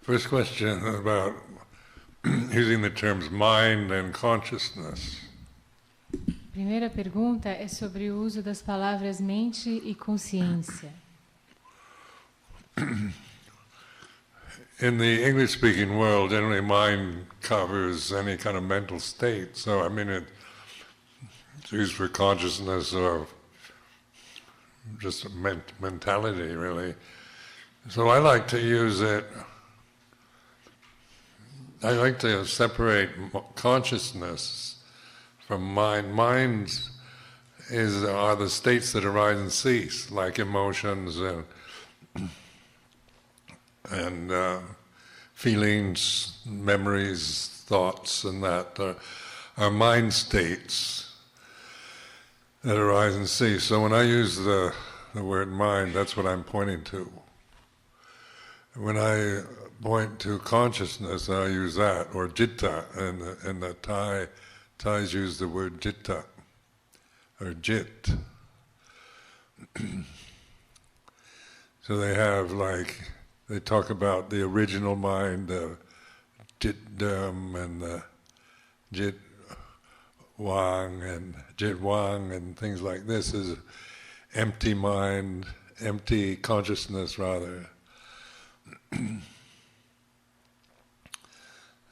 First question about using the terms mind and consciousness. Primeira pergunta é sobre o uso das palavras mente e consciência. In the English-speaking world, generally mind covers any kind of mental state. So, I mean, it's used for consciousness or just a mentality, really. So I like to use it, I like to separate consciousness from mind. Minds are the states that arise and cease, like emotions and feelings, memories, thoughts, and that are mind states that arise and cease. So when I use the word mind, that's what I'm pointing to. When I point to consciousness, I use that, or jitta, and the Thais use the word jitta, or jit. So they talk about the original mind, the jit dharm, and the jit wang, and jit wang, and things like this is empty mind, empty consciousness rather.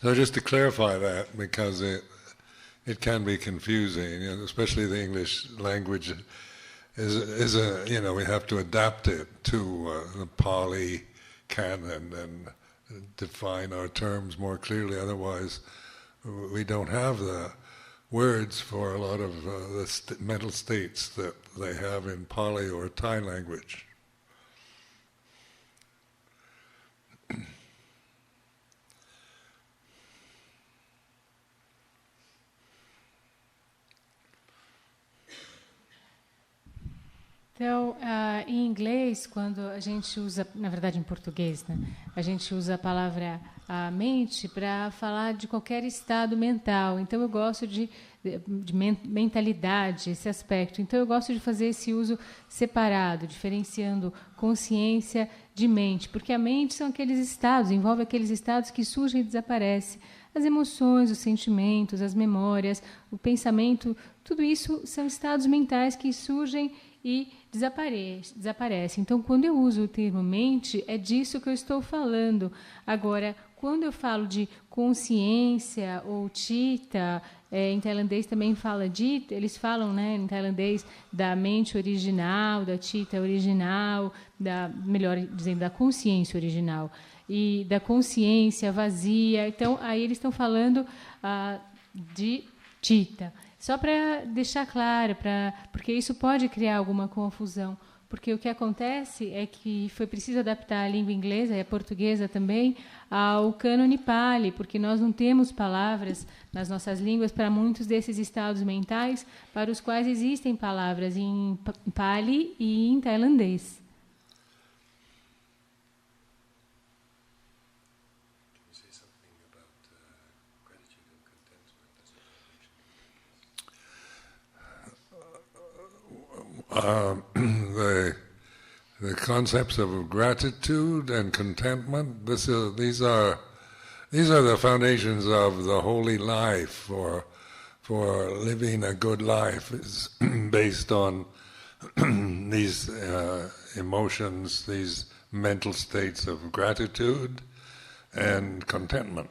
So just to clarify that, because it can be confusing, especially the English language is we have to adapt it to the Pali canon and define our terms more clearly. Otherwise, we don't have the words for a lot of the mental states that they have in Pali or Thai language. Então, em inglês, quando a gente usa, na verdade em português, né, a gente usa a palavra mente para falar de qualquer estado mental. Então, eu gosto de mentalidade, esse aspecto. Então, eu gosto de fazer esse uso separado, diferenciando consciência de mente, porque a mente são aqueles estados, envolve aqueles estados que surgem e desaparecem. As emoções, os sentimentos, as memórias, o pensamento, tudo isso são estados mentais que surgem e desaparece. Então, quando eu uso o termo mente, é disso que eu estou falando. Agora, quando eu falo de consciência ou chitta, em tailandês também fala jit, eles falam, né, em tailandês da mente original, da chitta original, melhor dizendo, da consciência original, e da consciência vazia. Então, aí eles estão falando de chitta. Só para deixar claro, porque isso pode criar alguma confusão, porque o que acontece é que foi preciso adaptar a língua inglesa e a portuguesa também ao cânone Pali, porque nós não temos palavras nas nossas línguas para muitos desses estados mentais para os quais existem palavras em Pali e em tailandês. The concepts of gratitude and contentment. These are the foundations of the holy life, for living a good life is based on these emotions, these mental states of gratitude and contentment.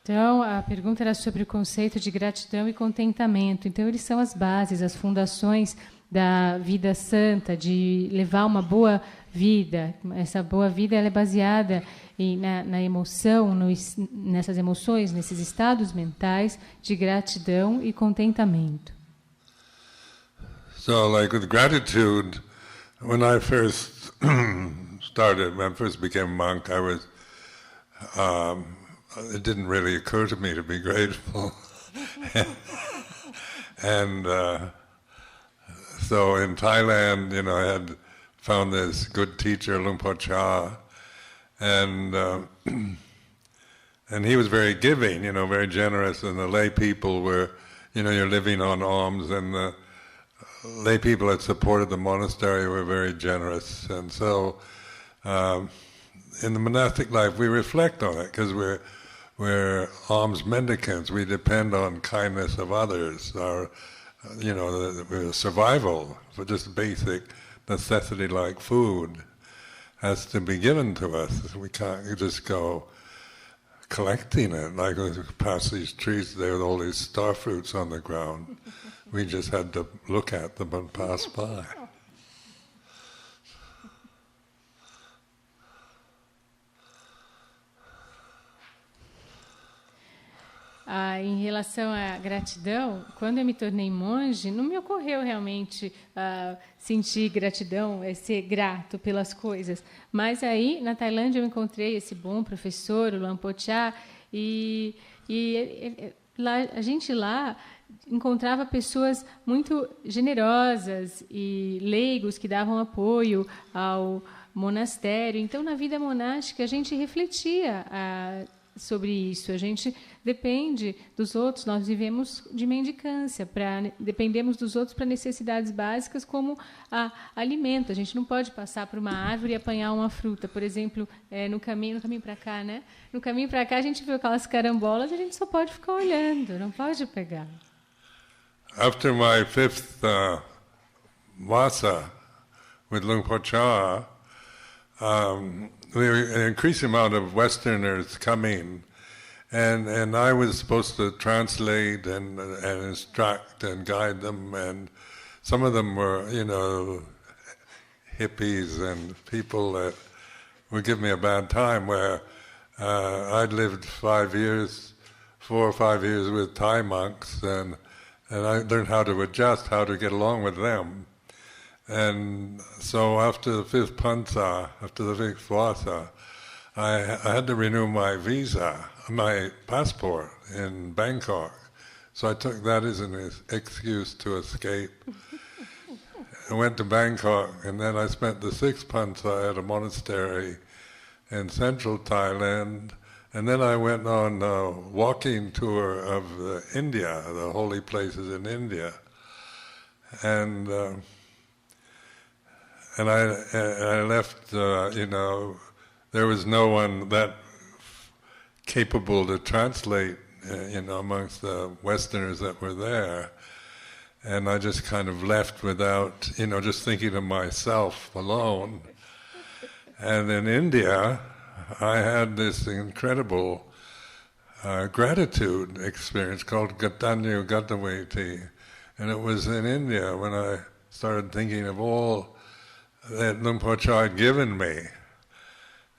Então, a pergunta era sobre o conceito de gratidão e contentamento. Então, eles são as bases, as fundações da vida santa, de levar uma boa vida. Essa boa vida ela é baseada na emoção, nessas emoções, nesses estados mentais de gratidão e contentamento. So, like with gratitude, when I first became a monk, I was... it didn't really occur to me to be grateful. And so in Thailand, I had found this good teacher, Luang Cha, and he was very giving, very generous, and the lay people were, you're living on alms, and lay people that supported the monastery were very generous, and so in the monastic life we reflect on it because we're alms mendicants. We depend on kindness of others. Our survival for just basic necessity like food has to be given to us. We can't just go collecting it. Like we pass these trees there with all these star fruits on the ground. We just had to look at them and pass by. Em relação à gratidão, quando eu me tornei monge, não me ocorreu realmente sentir gratidão, ser grato pelas coisas. Mas aí, na Tailândia, eu encontrei esse bom professor, o Luang e a gente lá encontrava pessoas muito generosas e leigos que davam apoio ao monastério. Então, na vida monástica, a gente refletia sobre isso. A gente depende dos outros, nós vivemos de mendicância, dependemos dos outros para necessidades básicas como alimento. A gente não pode passar por uma árvore e apanhar uma fruta. Por exemplo, no caminho para cá, né? No caminho para cá a gente viu aquelas carambolas, a gente só pode ficar olhando, não pode pegar. After my fifth vasa with Luang Por Chah, there were an increasing amount of Westerners coming, and I was supposed to translate and instruct and guide them, and some of them were, hippies and people that would give me a bad time, where I'd lived 4 or 5 years with Thai monks, and I learned how to adjust, how to get along with them. And so after the fifth pansa, after the fifth vasa, I had to renew my visa, my passport in Bangkok. So I took that as an excuse to escape. I went to Bangkok, and then I spent the sixth pansa at a monastery in central Thailand. And then I went on a walking tour of India, the holy places in India. And I left, there was no one that capable to translate, amongst the Westerners that were there. And I just kind of left without, just thinking of myself alone. And in India, I had this incredible gratitude experience called Gatanyu Gataveti. And it was in India when I started thinking of all that Luang Por Chah had given me.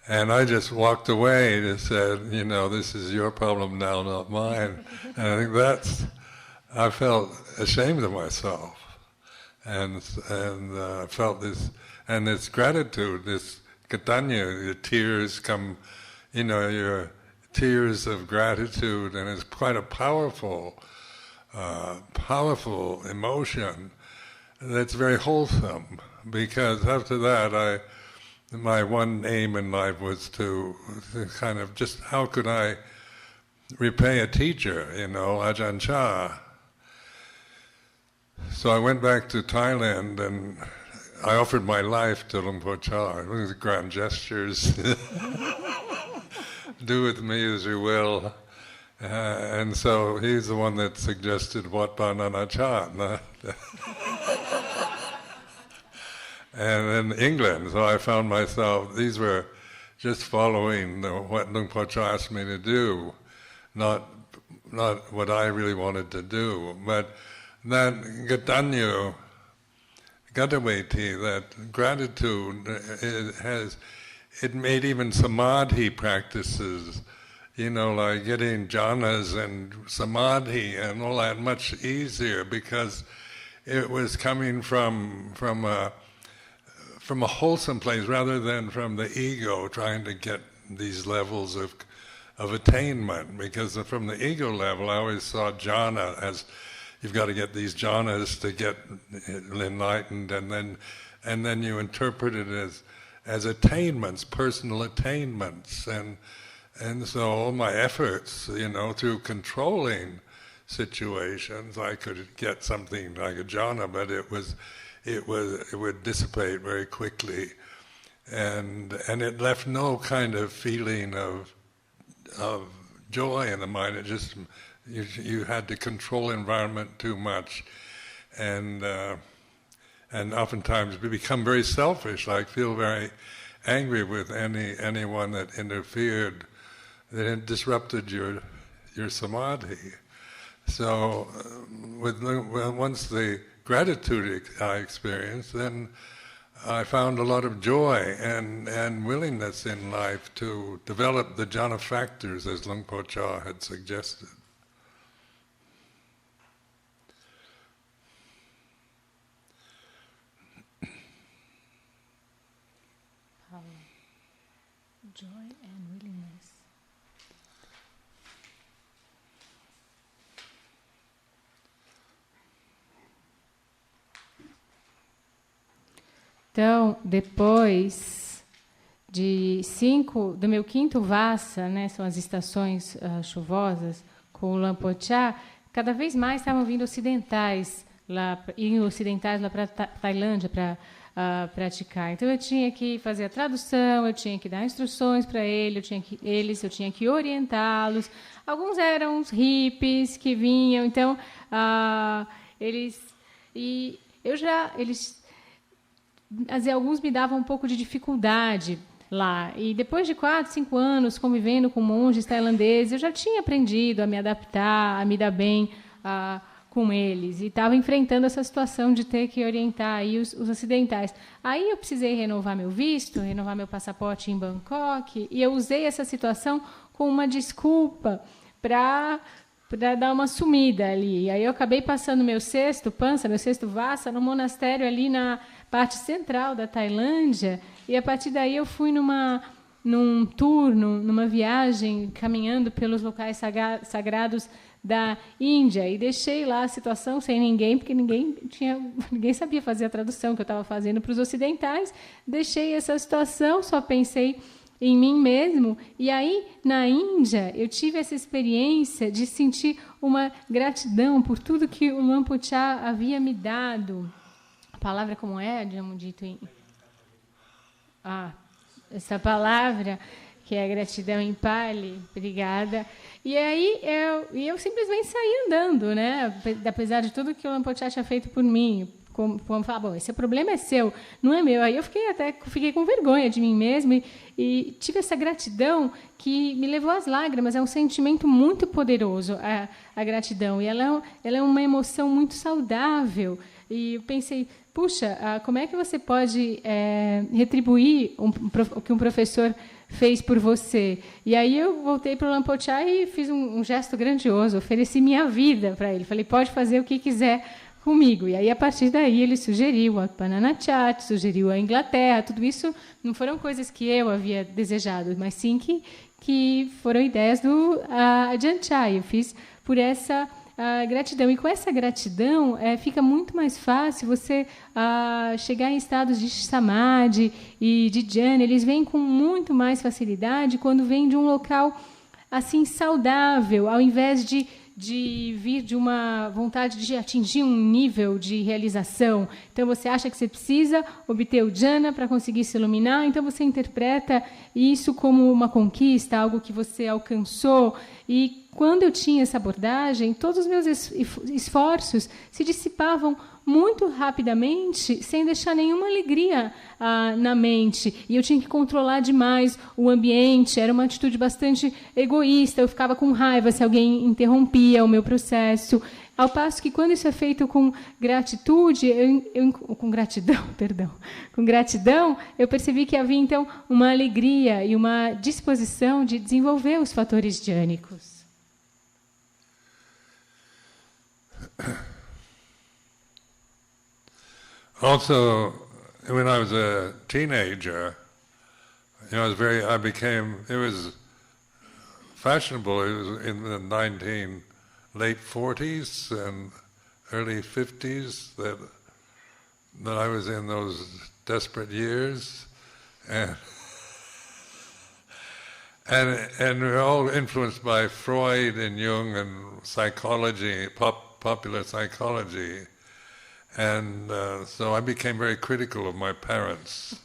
And I just walked away and said, this is your problem now, not mine. And I think I felt ashamed of myself. And I felt this gratitude, this Gatanyu, your tears come, your tears of gratitude, and it's quite a powerful emotion that's very wholesome. Because after that, my one aim in life was to kind of just, how could I repay a teacher, Ajahn Chah. So I went back to Thailand and I offered my life to Luang Por Chah. It was grand gestures. Do with me as you will. And so he's the one that suggested Wat Pa Nana Chan. And in England, so I found myself, these were just following what Luang Por Chah asked me to do, not what I really wanted to do. But that Gatanyu, Gataveti, that gratitude, it made even samadhi practices, like getting jhanas and samadhi and all that much easier, because it was coming from a wholesome place rather than from the ego trying to get these levels of attainment. Because from the ego level, I always saw jhana as you've got to get these jhanas to get enlightened, and then you interpret it as attainments, personal attainments, and so all my efforts, through controlling situations. I could get something like a jhana, but it would dissipate very quickly, and it left no kind of feeling of joy in the mind. It just you had to control environment too much, and oftentimes we become very selfish, like feel very angry with anyone that interfered, that it disrupted your samadhi. So once the gratitude I experienced, then I found a lot of joy and willingness in life to develop the jhana factors as Luang Por Chah had suggested. Joy and willingness. Então, depois do meu quinto vassa, né, são as estações chuvosas, com o Luang Por Chah, cada vez mais estavam vindo ocidentais lá para Tailândia para praticar. Então eu tinha que fazer a tradução, eu tinha que dar instruções para eu tinha que orientá-los. Alguns eram os hippies que vinham, então alguns me davam um pouco de dificuldade lá. E depois de 4, 5 anos convivendo com monges tailandeses, eu já tinha aprendido a me adaptar, a me dar bem com eles. E estava enfrentando essa situação de ter que orientar aí os ocidentais. Aí eu precisei renovar meu visto, renovar meu passaporte em Bangkok, e eu usei essa situação como uma desculpa para dar uma sumida ali. Aí eu acabei passando meu sexto vassa, no monastério ali na parte central da Tailândia, e a partir daí eu fui num tour, numa viagem, caminhando pelos locais sagrados da Índia, e deixei lá a situação sem ninguém, porque ninguém sabia fazer a tradução que eu estava fazendo para os ocidentais. Deixei essa situação, só pensei em mim mesmo. E aí, na Índia, eu tive essa experiência de sentir uma gratidão por tudo que o Luang Por Chah havia me dado. A palavra como é, dito em... essa palavra, que é a gratidão em Pali, obrigada. E aí eu simplesmente saí andando, né? Apesar de tudo que o Luang Por Chah tinha feito por mim. Como falar, bom, esse problema é seu, não é meu. Aí eu fiquei com vergonha de mim mesma e tive essa gratidão que me levou às lágrimas. É um sentimento muito poderoso, a gratidão. E ela é uma emoção muito saudável. E eu pensei, puxa, como é que você pode retribuir o que um professor fez por você? E aí eu voltei para o Luang Por Chah e fiz um gesto grandioso, ofereci minha vida para ele. Falei, pode fazer o que quiser comigo. E aí, a partir daí, ele sugeriu a Pananachat, sugeriu a Inglaterra. Tudo isso não foram coisas que eu havia desejado, mas sim que foram ideias do Ajahn Chah. Eu fiz por essa gratidão. E com essa gratidão, fica muito mais fácil você chegar em estados de samadhi e de jhana. Eles vêm com muito mais facilidade quando vêm de um local assim saudável, ao invés de vir de uma vontade de atingir um nível de realização. Então, você acha que você precisa obter o jhana para conseguir se iluminar, então você interpreta isso como uma conquista, algo que você alcançou. E quando eu tinha essa abordagem, todos os meus esforços se dissipavam muito rapidamente, sem deixar nenhuma alegria na mente. E eu tinha que controlar demais o ambiente, era uma atitude bastante egoísta, eu ficava com raiva se alguém interrompia o meu processo. Ao passo que, quando isso é feito com gratitude, com gratidão, eu percebi que havia, então, uma alegria e uma disposição de desenvolver os fatores jhânicos. Also, when I was a teenager, it was fashionable. It was in the late 40s and early 50s that I was in those desperate years, And we're all influenced by Freud and Jung and psychology, popular psychology. And so I became very critical of my parents.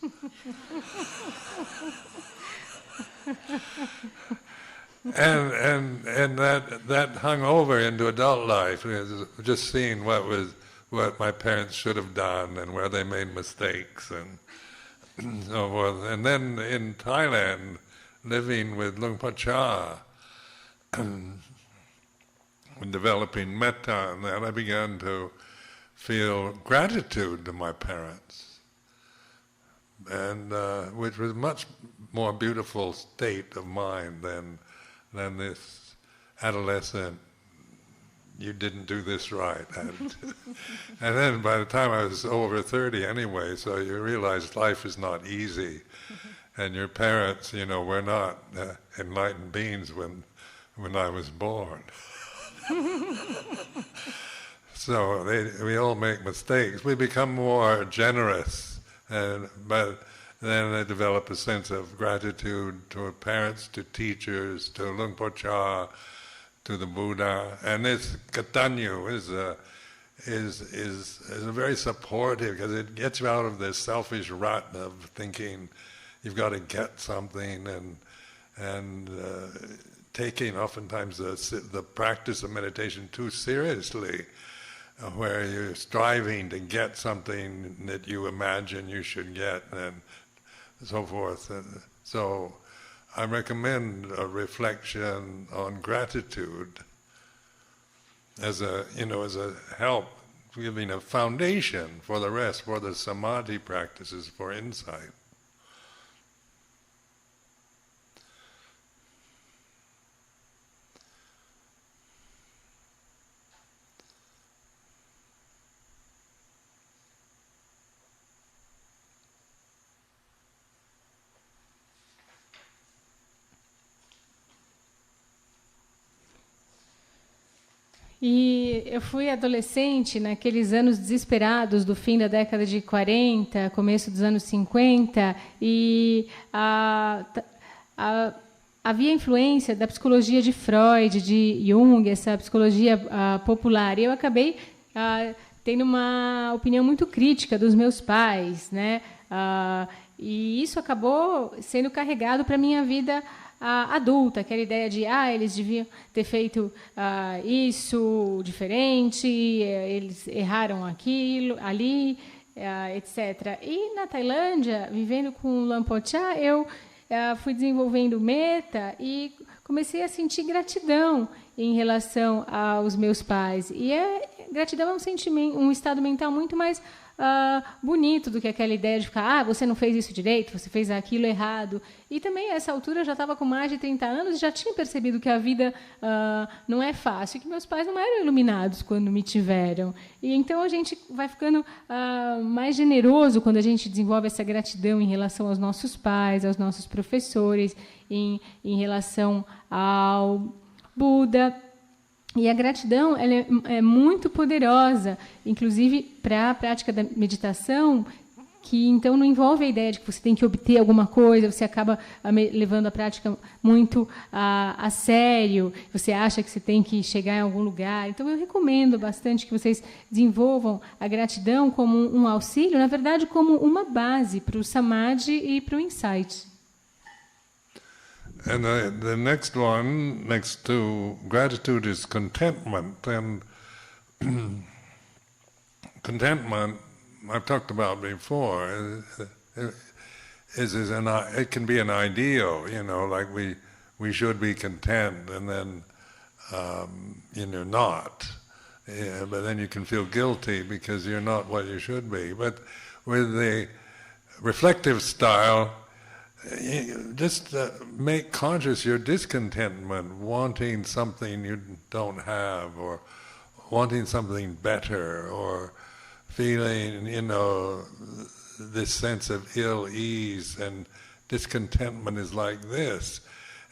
and that hung over into adult life, just seeing what my parents should have done and where they made mistakes and so forth. And then in Thailand, living with Luang Por and developing metta, and then I began to feel gratitude to my parents, and which was a much more beautiful state of mind than this adolescent, you didn't do this right. And then by the time I was over 30 anyway, so you realize life is not easy. And your parents, were not enlightened beings when I was born. So we all make mistakes. We become more generous, but then I develop a sense of gratitude to our parents, to teachers, to Luang Por, to the Buddha. And this Katanyu is a very supportive, because it gets you out of this selfish rut of thinking you've got to get something, and taking oftentimes the practice of meditation too seriously, where you're striving to get something that you imagine you should get, and so forth. And so I recommend a reflection on gratitude as a help, giving a foundation for the rest, for the samadhi practices, for insight. E eu fui adolescente naqueles anos desesperados do fim da década de 40, começo dos anos 50, e havia influência da psicologia de Freud, de Jung, essa psicologia popular. E eu acabei tendo uma opinião muito crítica dos meus pais, né? E isso acabou sendo carregado para a minha vida adulta, aquela ideia de eles deviam ter feito isso diferente, eles erraram ali, etc. E na Tailândia, vivendo com o Luang Por, eu fui desenvolvendo metta e comecei a sentir gratidão em relação aos meus pais. E gratidão é um sentimento, um estado mental muito mais bonito do que aquela ideia de ficar, você não fez isso direito, você fez aquilo errado. E também, a essa altura, eu já estava com mais de 30 anos e já tinha percebido que a vida não é fácil, que meus pais não eram iluminados quando me tiveram. E então a gente vai ficando mais generoso quando a gente desenvolve essa gratidão em relação aos nossos pais, aos nossos professores, em relação ao Buda. E a gratidão ela é muito poderosa, inclusive para a prática da meditação, que então não envolve a ideia de que você tem que obter alguma coisa, você acaba levando a prática muito a sério, você acha que você tem que chegar em algum lugar. Então eu recomendo bastante que vocês desenvolvam a gratidão como um auxílio, na verdade como uma base para o samadhi e para o insight. And the next one, next to gratitude, is contentment. And contentment, I've talked about before, it can be an ideal, like we should be content, and then, not. Yeah, but then you can feel guilty because you're not what you should be. But with the reflective style, just make conscious your discontentment, wanting something you don't have, or wanting something better, or feeling, this sense of ill ease, and discontentment is like this.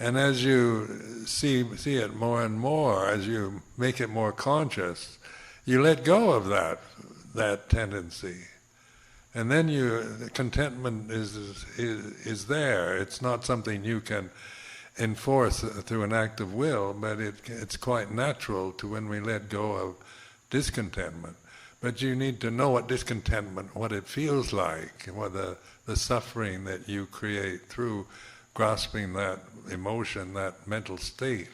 And as you see it more and more, as you make it more conscious, you let go of that tendency. And then contentment is there. It's not something you can enforce through an act of will, but it's quite natural to when we let go of discontentment. But you need to know what discontentment, what it feels like, what the suffering that you create through grasping that emotion, that mental state.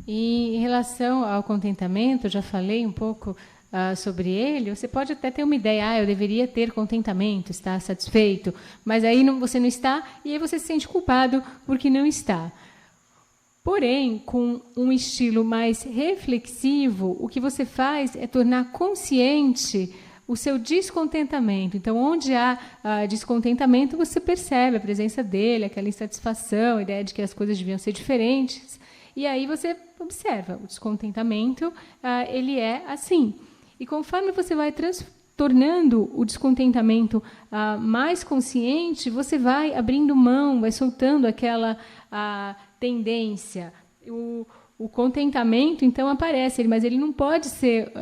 E em relação ao contentamento, eu já falei um pouco sobre ele. Você pode até ter uma ideia, eu deveria ter contentamento, estar satisfeito, mas aí você não está, e aí você se sente culpado porque não está. Porém, com um estilo mais reflexivo, o que você faz é tornar consciente o seu descontentamento. Então, onde há descontentamento, você percebe a presença dele, aquela insatisfação, a ideia de que as coisas deviam ser diferentes. E aí você observa, o descontentamento, ele é assim. E conforme você vai tornando o descontentamento mais consciente, você vai abrindo mão, vai soltando aquela tendência. O contentamento, então, aparece, mas ele não pode ser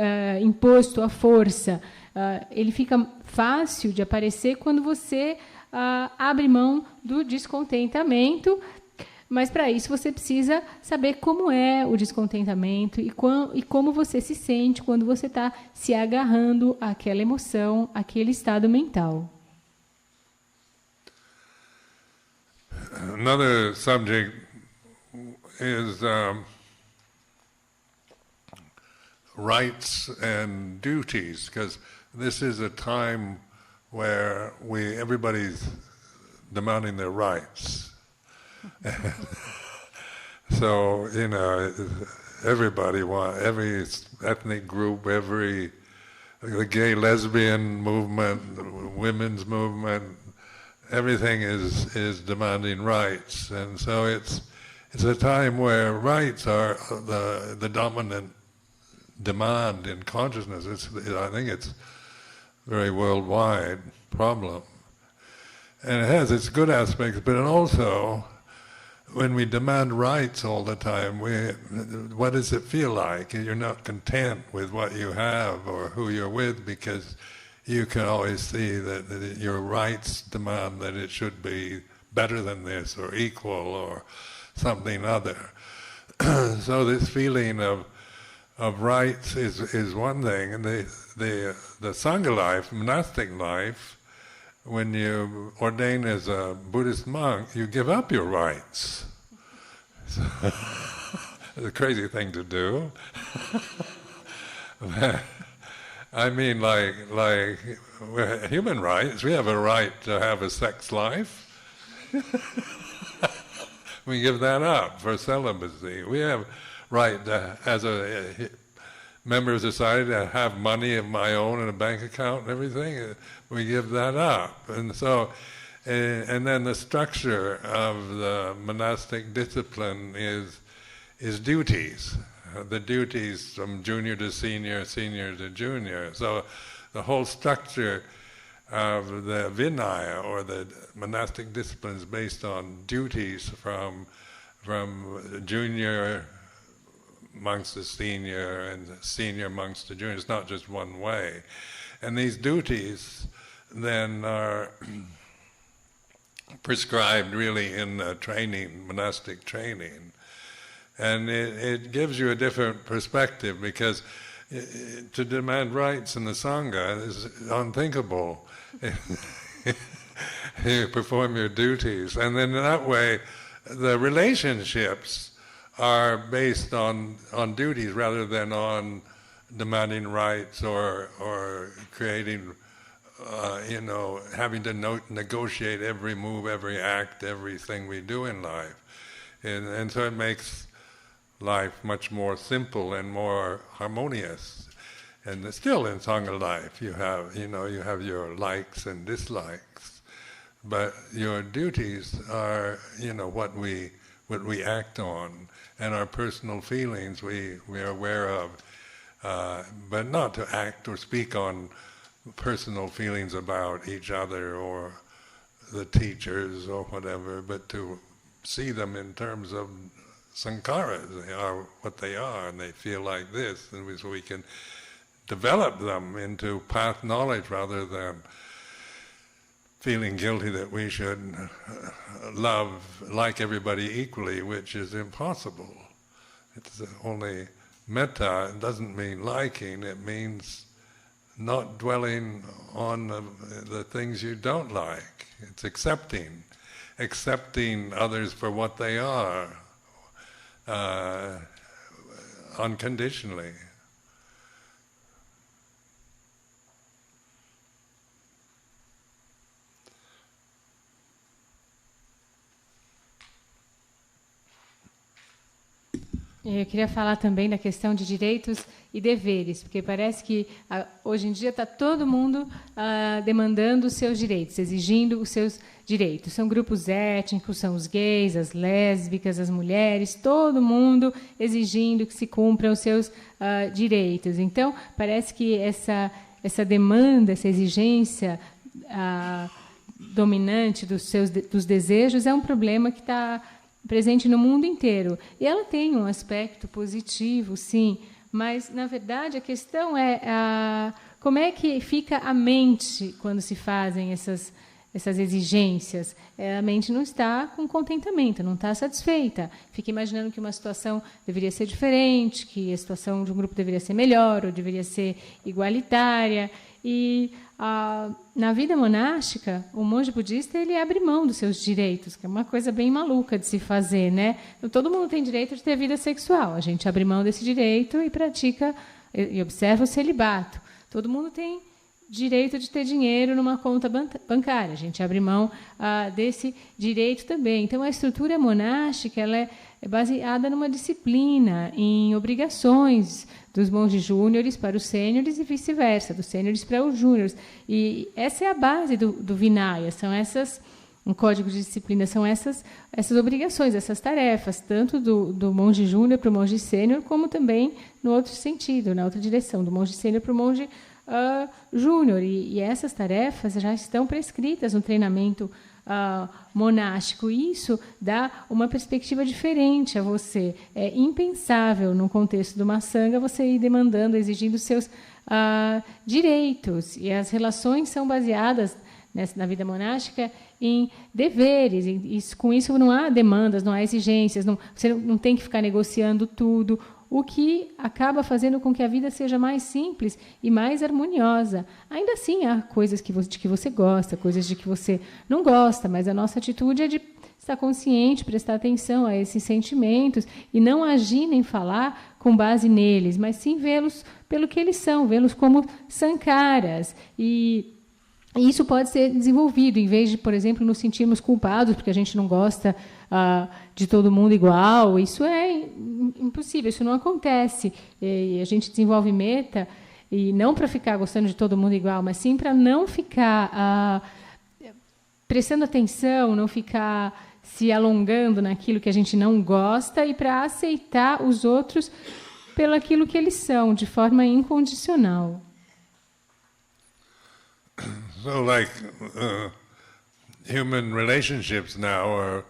imposto à força. Ele fica fácil de aparecer quando você abre mão do descontentamento. Mas, para isso, você precisa saber como é o descontentamento e como você se sente quando você está se agarrando àquela emoção, àquele estado mental. Another subject is rights and duties, because this is a time where everybody's demanding their rights. So, everybody every ethnic group, the gay lesbian movement, the women's movement, everything is demanding rights, and so it's a time where rights are the dominant demand in consciousness. I think it's a very worldwide problem, and it has its good aspects, but it also, when we demand rights all the time, what does it feel like? You're not content with what you have or who you're with, because you can always see that your rights demand that it should be better than this or equal or something other. So this feeling of rights is one thing, and the Sangha life, monastic life, when you ordain as a Buddhist monk, you give up your rights. So, it's a crazy thing to do. I mean, like human rights, we have a right to have a sex life. We give that up for celibacy. We have right to, as a member of society, to have money of my own in a bank account and everything. We give that up. And so, and then the structure of the monastic discipline is duties. The duties from junior to senior, senior to junior. So the whole structure of the Vinaya, or the monastic discipline, is based on duties from junior monks to senior and senior monks to junior. It's not just one way. And these duties then are prescribed really in training, monastic training. And it gives you a different perspective, because to demand rights in the Sangha is unthinkable. You perform your duties, and then in that way the relationships are based on duties rather than on demanding rights or creating, having to negotiate every move, every act, everything we do in life. And so it makes life much more simple and more harmonious. And still in Sangha life you have your likes and dislikes, but your duties are what we act on, and our personal feelings we are aware of, but not to act or speak on personal feelings about each other or the teachers or whatever, but to see them in terms of sankharas. They are what they are, and they feel like this, and so we can develop them into path knowledge rather than feeling guilty that we should like everybody equally, which is impossible. It's only metta. It doesn't mean liking, it means not dwelling on the things you don't like. It's accepting others for what they are, unconditionally. Eu queria falar também da questão de direitos e deveres, porque parece que hoje em dia está todo mundo demandando os seus direitos, exigindo os seus direitos. São grupos étnicos, são os gays, as lésbicas, as mulheres, todo mundo exigindo que se cumpram os seus direitos. Então, parece que essa demanda, essa exigência dominante dos desejos é um problema que está presente no mundo inteiro. E ela tem um aspecto positivo, sim, mas, na verdade, a questão é como é que fica a mente quando se fazem essas exigências. A mente não está com contentamento, não está satisfeita. Fica imaginando que uma situação deveria ser diferente, que a situação de um grupo deveria ser melhor, ou deveria ser igualitária. E na vida monástica, o monge budista ele abre mão dos seus direitos, que é uma coisa bem maluca de se fazer, né? Todo mundo tem direito de ter vida sexual. A gente abre mão desse direito e pratica e observa o celibato. Todo mundo tem direito de ter dinheiro numa conta bancária. A gente abre mão desse direito também. Então, a estrutura monástica ela é baseada numa disciplina, em obrigações dos monges júniores para os sêniores e vice-versa, dos sêniores para os júniores. E essa é a base do Vinaya, são um código de disciplina, são essas obrigações, essas tarefas, tanto do monge júnior para o monge sênior, como também no outro sentido, na outra direção, do monge sênior para o monge júnior. E essas tarefas já estão prescritas no treinamento monástico. Isso dá uma perspectiva diferente a você. É impensável, no contexto de uma sanga, você ir demandando, exigindo seus direitos. E as relações são baseadas na vida monástica em deveres. E com isso não há demandas, não há exigências, você não tem que ficar negociando tudo, o que acaba fazendo com que a vida seja mais simples e mais harmoniosa. Ainda assim, há coisas de que você gosta, coisas de que você não gosta, mas a nossa atitude é de estar consciente, prestar atenção a esses sentimentos e não agir nem falar com base neles, mas sim vê-los pelo que eles são, vê-los como sankaras. E isso pode ser desenvolvido, em vez de, por exemplo, nos sentirmos culpados porque a gente não gosta de todo mundo igual. Isso é impossível, isso não acontece. E a gente desenvolve meta, e não para ficar gostando de todo mundo igual, mas sim para não ficar prestando atenção, não ficar se alongando naquilo que a gente não gosta, e para aceitar os outros pelo aquilo que eles são, de forma incondicional. So, like human relationships now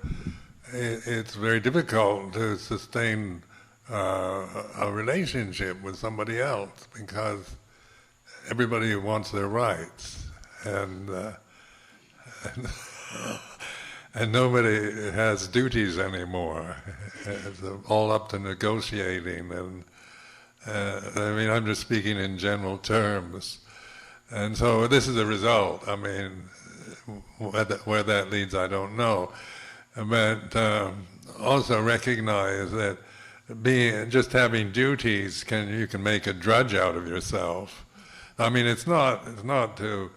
it's very difficult to sustain a relationship with somebody else because everybody wants their rights, and nobody has duties anymore. It's all up to negotiating, and I mean, I'm just speaking in general terms. And so this is the result. I mean, where that leads, I don't know. But also recognize that just having duties you can make a drudge out of yourself. I mean, it's not to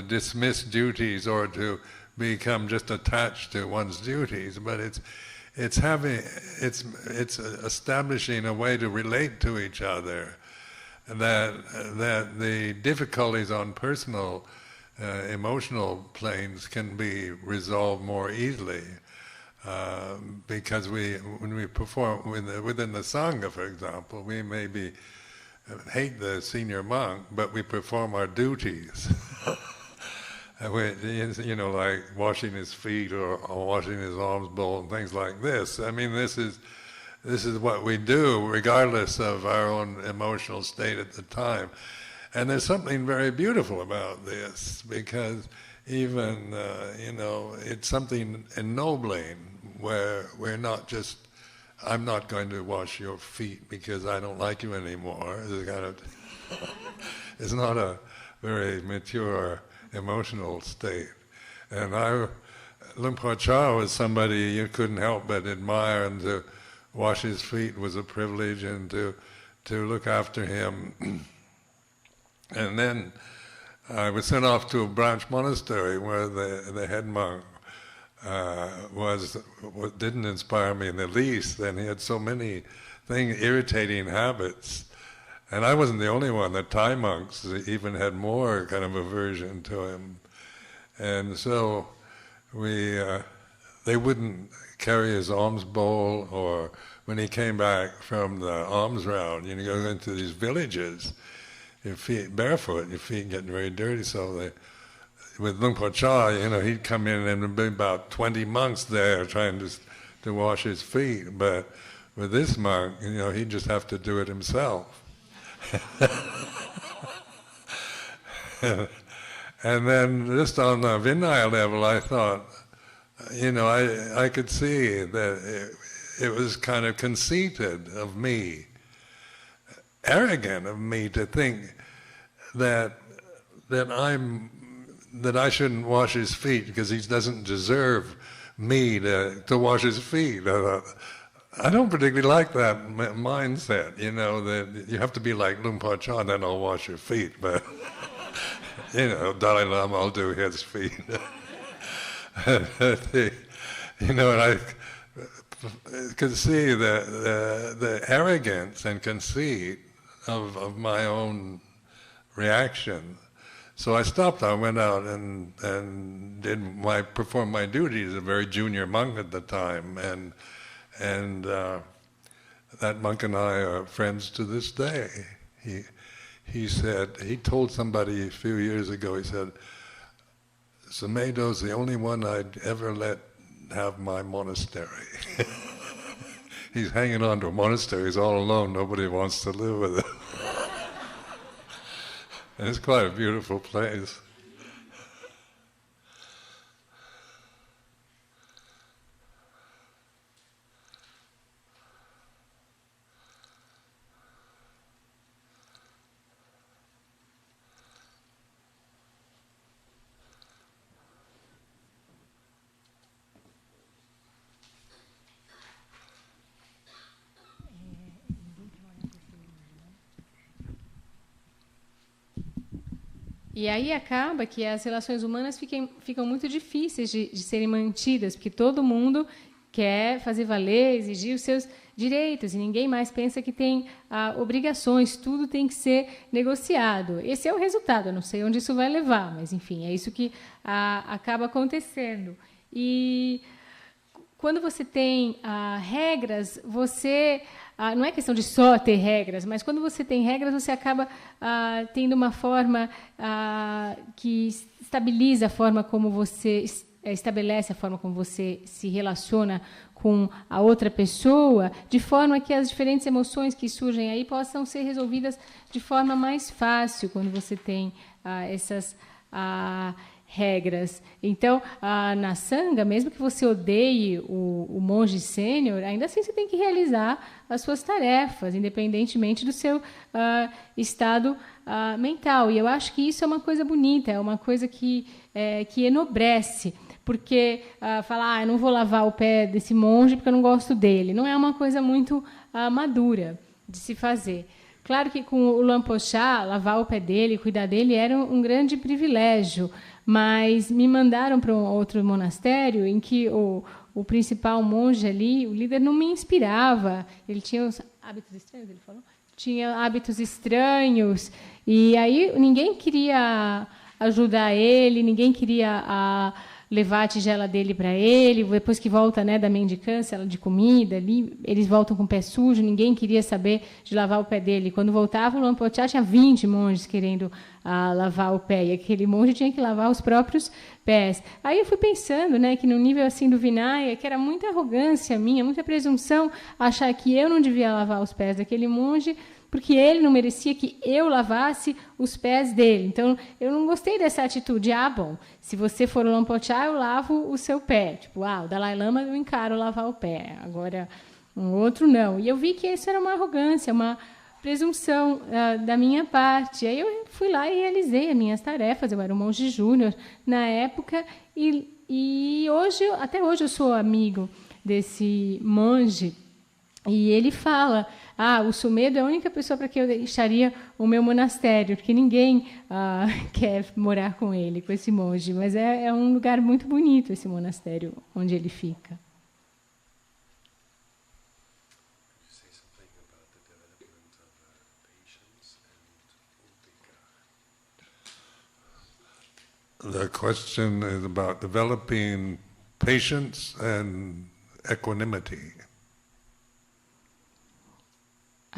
dismiss duties or to become just attached to one's duties, but it's establishing a way to relate to each other. That the difficulties on personal, emotional planes can be resolved more easily, because when we perform within the Sangha, for example, we may be hate the senior monk, but we perform our duties. Like washing his feet or washing his alms bowl and things like this. I mean, this is what we do regardless of our own emotional state at the time. And there's something very beautiful about this, because even, it's something ennobling, where we're not just, I'm not going to wash your feet because I don't like you anymore. It's not a very mature emotional state. And Luang Por Chah was somebody you couldn't help but admire, and to wash his feet was a privilege, and to look after him. And then I was sent off to a branch monastery where the head monk didn't inspire me in the least, and he had so many irritating habits. And I wasn't the only one. The Thai monks even had more kind of aversion to him. And so they wouldn't carry his alms bowl, or when he came back from the alms round, go into these villages, your feet barefoot, your feet getting very dirty. So with Luang Por Chah, he'd come in and there'd be about 20 monks there trying to wash his feet. But with this monk, he'd just have to do it himself. And then just on the Vinaya level, I thought, I could see that it was kind of conceited of me, arrogant of me, to think that I shouldn't wash his feet because he doesn't deserve me to wash his feet. I thought, I don't particularly like that mindset, that you have to be like Luang Por Chah and then I'll wash your feet, but Dalai Lama, I'll do his feet. And I could see the arrogance and conceit of my own reaction. So I stopped. I went out and performed my duties as a very junior monk at the time, and that monk and I are friends to this day. He told somebody a few years ago, he said, Sumedho's the only one I'd ever let have my monastery. He's hanging on to a monastery, he's all alone, nobody wants to live with him. And it's quite a beautiful place. E aí acaba que as relações humanas ficam muito difíceis de serem mantidas, porque todo mundo quer fazer valer, exigir os seus direitos, e ninguém mais pensa que tem obrigações, tudo tem que ser negociado. Esse é o resultado, eu não sei onde isso vai levar, mas, enfim, é isso que acaba acontecendo. E quando você tem regras, você... não é questão de só ter regras, mas quando você tem regras, você acaba tendo uma forma que estabiliza a forma como você estabelece a forma como você se relaciona com a outra pessoa, de forma que as diferentes emoções que surgem aí possam ser resolvidas de forma mais fácil quando você tem essas regras. Então, na Sangha, mesmo que você odeie o monge sênior, ainda assim você tem que realizar as suas tarefas, independentemente do seu estado mental. E eu acho que isso é uma coisa bonita, é uma coisa que enobrece, porque falar, eu não vou lavar o pé desse monge porque eu não gosto dele, não é uma coisa muito madura de se fazer. Claro que com o Luang Por Chah, lavar o pé dele, cuidar dele, era um grande privilégio, mas me mandaram para um outro monastério em que o principal monge ali, o líder, não me inspirava. Ele tinha os hábitos estranhos, ele falou? Tinha hábitos estranhos, e aí ninguém queria ajudar ele, ninguém queria levar a tigela dele para ele, depois que volta, né, da mendicância, de comida, ali, eles voltam com o pé sujo, ninguém queria saber de lavar o pé dele. Quando voltava, o Luang Por Chah tinha 20 monges querendo lavar o pé, e aquele monge tinha que lavar os próprios pés. Aí eu fui pensando, né, que no nível assim do Vinaya, que era muita arrogância minha, muita presunção, achar que eu não devia lavar os pés daquele monge, porque ele não merecia que eu lavasse os pés dele. Então, eu não gostei dessa atitude. Bom, se você for o Luang Por Chah, eu lavo o seu pé. Tipo, o Dalai Lama, eu encaro lavar o pé. Agora, um outro não. E eu vi que isso era uma arrogância, uma presunção da minha parte. Aí eu fui lá e realizei as minhas tarefas. Eu era um monge júnior na época e hoje, até hoje eu sou amigo desse monge. E ele fala, o Sumedho é a única pessoa para quem eu deixaria o meu monastério, porque ninguém quer morar com ele, com esse monge. Mas é um lugar muito bonito, esse monastério, onde ele fica. The question is about developing patience and equanimity.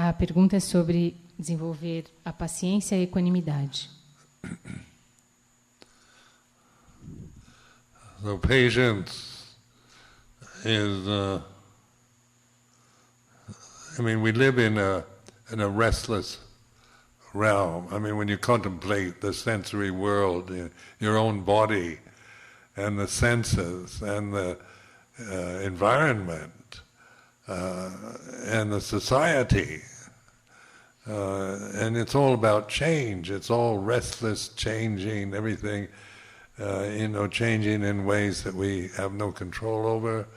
A pergunta é sobre desenvolver a paciência e a equanimidade. So patience is, we live in a restless realm. When you contemplate the sensory world, your own body, and the senses, and the environment, and the society, and it's all about change. It's all restless, changing, everything, changing in ways that we have no control over.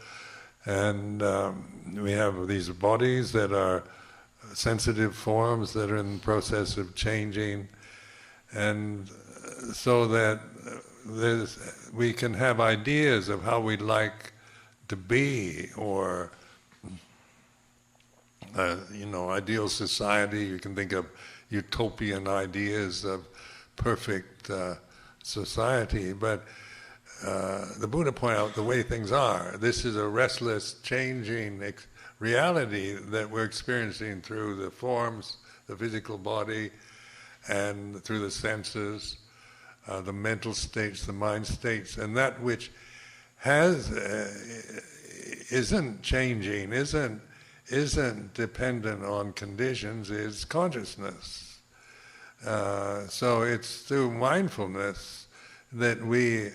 And we have these bodies that are sensitive forms that are in the process of changing, and so that we can have ideas of how we'd like to be, or ideal society. You can think of utopian ideas of perfect society, but the Buddha pointed out the way things are. This is a restless, changing reality that we're experiencing through the forms, the physical body, and through the senses, the mental states, the mind states, and that which isn't changing, isn't dependent on conditions, is consciousness. So it's through mindfulness that we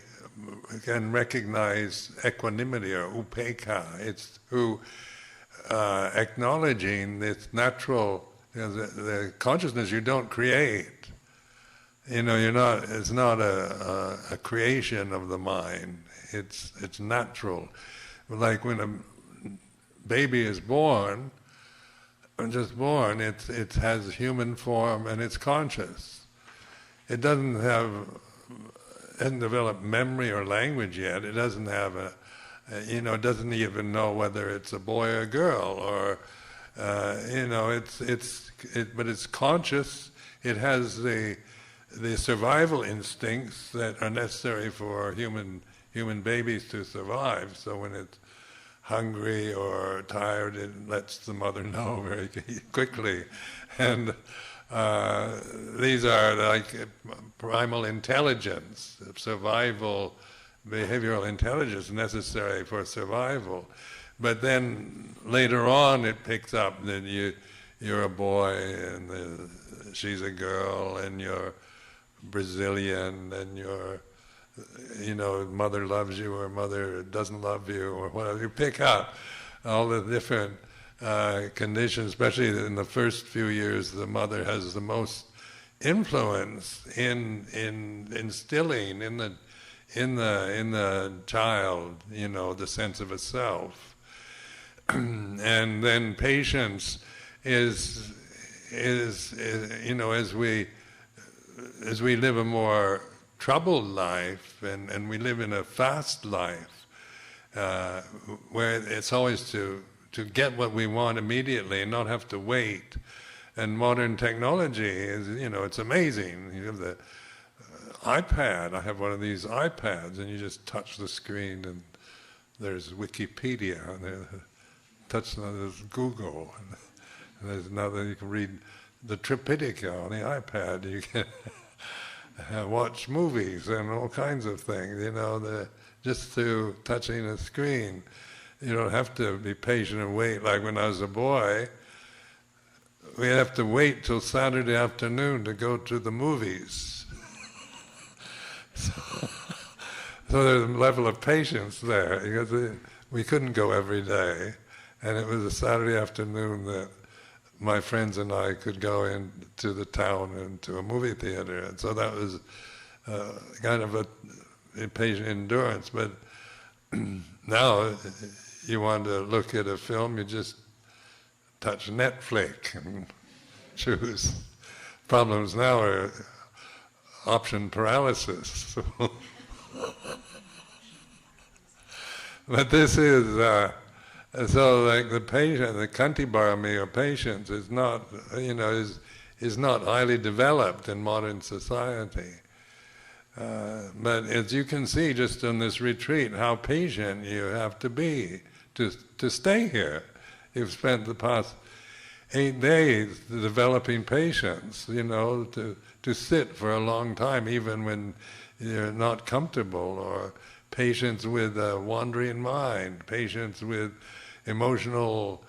can recognize equanimity or upekkha. It's through acknowledging this natural, the consciousness you don't create. It's not a creation of the mind. It's natural. Like when a baby is born, just born, it has human form and it's conscious. It hasn't developed memory or language yet. It doesn't have it doesn't even know whether it's a boy or a girl, or but it's conscious. It has the survival instincts that are necessary for human babies to survive. So when it's hungry or tired, it lets the mother know very quickly. And these are like primal intelligence, survival, behavioral intelligence necessary for survival. But then later on it picks up that you're a boy and she's a girl, and you're Brazilian, and mother loves you or mother doesn't love you, or whatever. You pick up all the different conditions, especially in the first few years. The mother has the most influence in instilling in the child, the sense of a self. And then patience is as we live a more troubled life, and we live in a fast life, where it's always to get what we want immediately and not have to wait. And modern technology is, it's amazing. You have iPad. I have one of these iPads, and you just touch the screen, and there's Wikipedia, and there's Google, and there's another. You can read the Tripitaka on the iPad. You can watch movies and all kinds of things. Just through touching a screen. You don't have to be patient and wait. Like when I was a boy, we'd have to wait till Saturday afternoon to go to the movies. So there's a level of patience there, because we couldn't go every day, and it was a Saturday afternoon that my friends and I could go into the town and to a movie theater, and so that was kind of a patient endurance. But now, you want to look at a film, you just touch Netflix and choose. Problems now are option paralysis. But this is, so like the patient, the Kantibarami, or patience, is not, is not highly developed in modern society. But as you can see just in this retreat, how patient you have to be to stay here. You've spent the past 8 days developing patience, to sit for a long time, even when you're not comfortable, or patience with a wandering mind, patience with emotional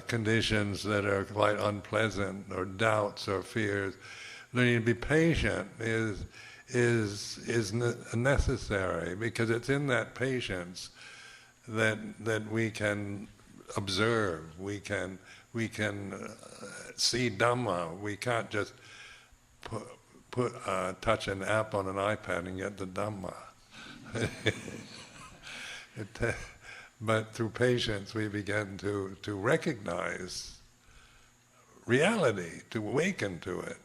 conditions that are quite unpleasant, or doubts or fears. Learning to be patient is necessary, because it's in that patience that we can observe, we can see Dhamma. We can't just touch an app on an iPad and get the Dhamma. But through patience we begin to recognize reality, to awaken to it.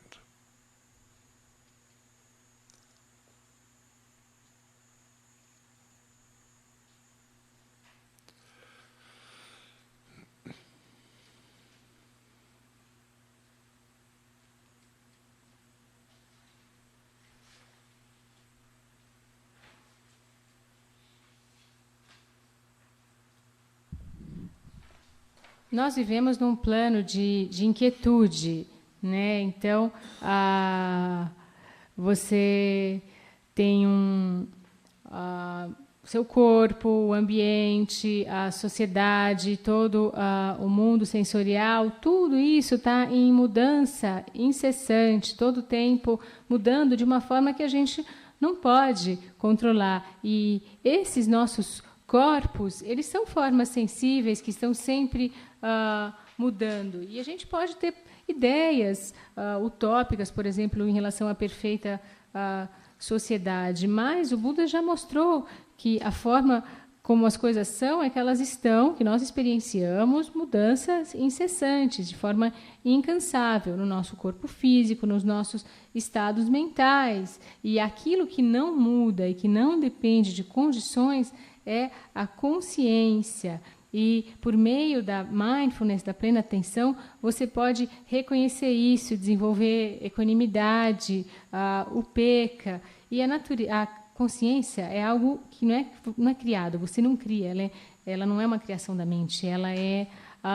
Nós vivemos num plano de inquietude, né? Então, você tem seu corpo, o ambiente, a sociedade, todo o mundo sensorial, tudo isso está em mudança incessante, todo o tempo mudando de uma forma que a gente não pode controlar. E esses nossos corpos, eles são formas sensíveis que estão sempre mudando. E a gente pode ter ideias utópicas, por exemplo, em relação à perfeita sociedade, mas o Buda já mostrou que a forma como as coisas são é que elas estão, que nós experienciamos mudanças incessantes, de forma incansável, no nosso corpo físico, nos nossos estados mentais. E aquilo que não muda e que não depende de condições é a consciência. E por meio da mindfulness, da plena atenção, você pode reconhecer isso, desenvolver equanimidade, upekkha. E a consciência é algo que não é criado, você não cria, ela não é uma criação da mente, ela é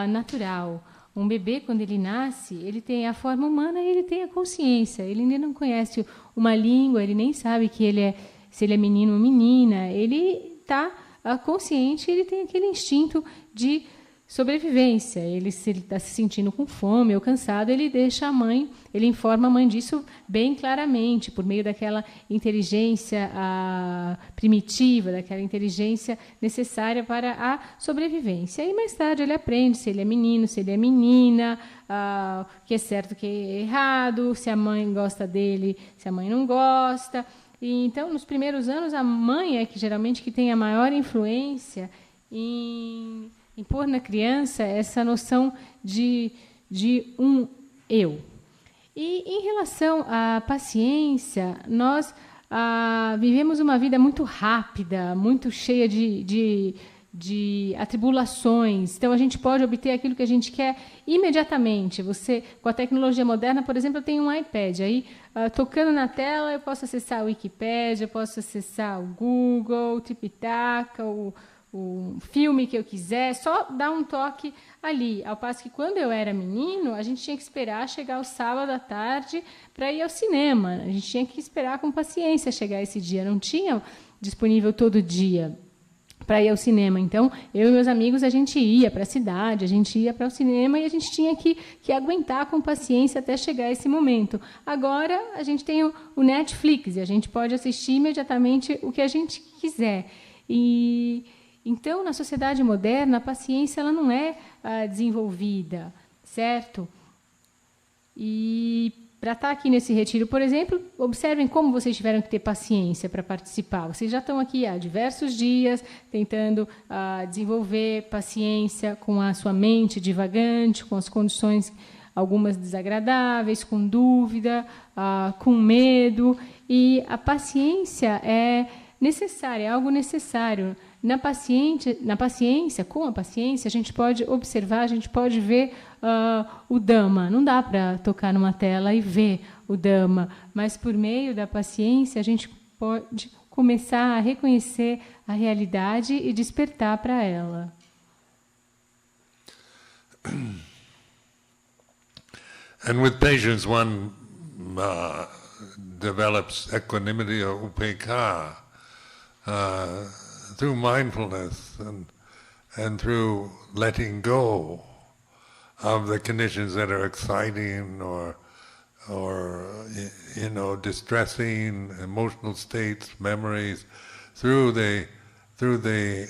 natural. Um bebê, quando ele nasce, ele tem a forma humana e ele tem a consciência. Ele ainda não conhece uma língua, ele nem sabe se ele é menino ou menina. Ele está consciente, ele tem aquele instinto de sobrevivência. Se ele está se sentindo com fome ou cansado, ele deixa a mãe, ele informa a mãe disso bem claramente, por meio daquela inteligência primitiva, daquela inteligência necessária para a sobrevivência. E mais tarde ele aprende se ele é menino, se ele é menina, o que é certo, o que é errado, se a mãe gosta dele, se a mãe não gosta. E, então, nos primeiros anos, a mãe é que geralmente que tem a maior influência em pôr na criança essa noção de um eu. E em relação à paciência, nós vivemos uma vida muito rápida, muito cheia de de atribulações. Então, a gente pode obter aquilo que a gente quer imediatamente. Você, com a tecnologia moderna, por exemplo, eu tenho um iPad. Aí, tocando na tela, eu posso acessar a Wikipédia, eu posso acessar o Google, o Tripitaka, o filme que eu quiser, só dar um toque ali. Ao passo que, quando eu era menino, a gente tinha que esperar chegar o sábado à tarde para ir ao cinema. A gente tinha que esperar com paciência chegar esse dia. Não tinha disponível todo dia para ir ao cinema. Então, eu e meus amigos, a gente ia para a cidade, a gente ia para o cinema e a gente tinha que aguentar com paciência até chegar esse momento. Agora, a gente tem o Netflix e a gente pode assistir imediatamente o que a gente quiser. Então, na sociedade moderna, a paciência ela não é desenvolvida, certo? E para estar aqui nesse retiro, por exemplo, observem como vocês tiveram que ter paciência para participar. Vocês já estão aqui há diversos dias tentando desenvolver paciência com a sua mente divagante, com as condições algumas desagradáveis, com dúvida, com medo. E a paciência é necessária, é algo necessário. Com a paciência, a gente pode observar, a gente pode ver o Dhamma. Não dá para tocar numa tela e ver o Dhamma, mas por meio da paciência a gente pode começar a reconhecer a realidade e despertar para ela. And with patience one develops equanimity or upekkha through mindfulness and through letting go of the conditions that are exciting or distressing, emotional states, memories, through the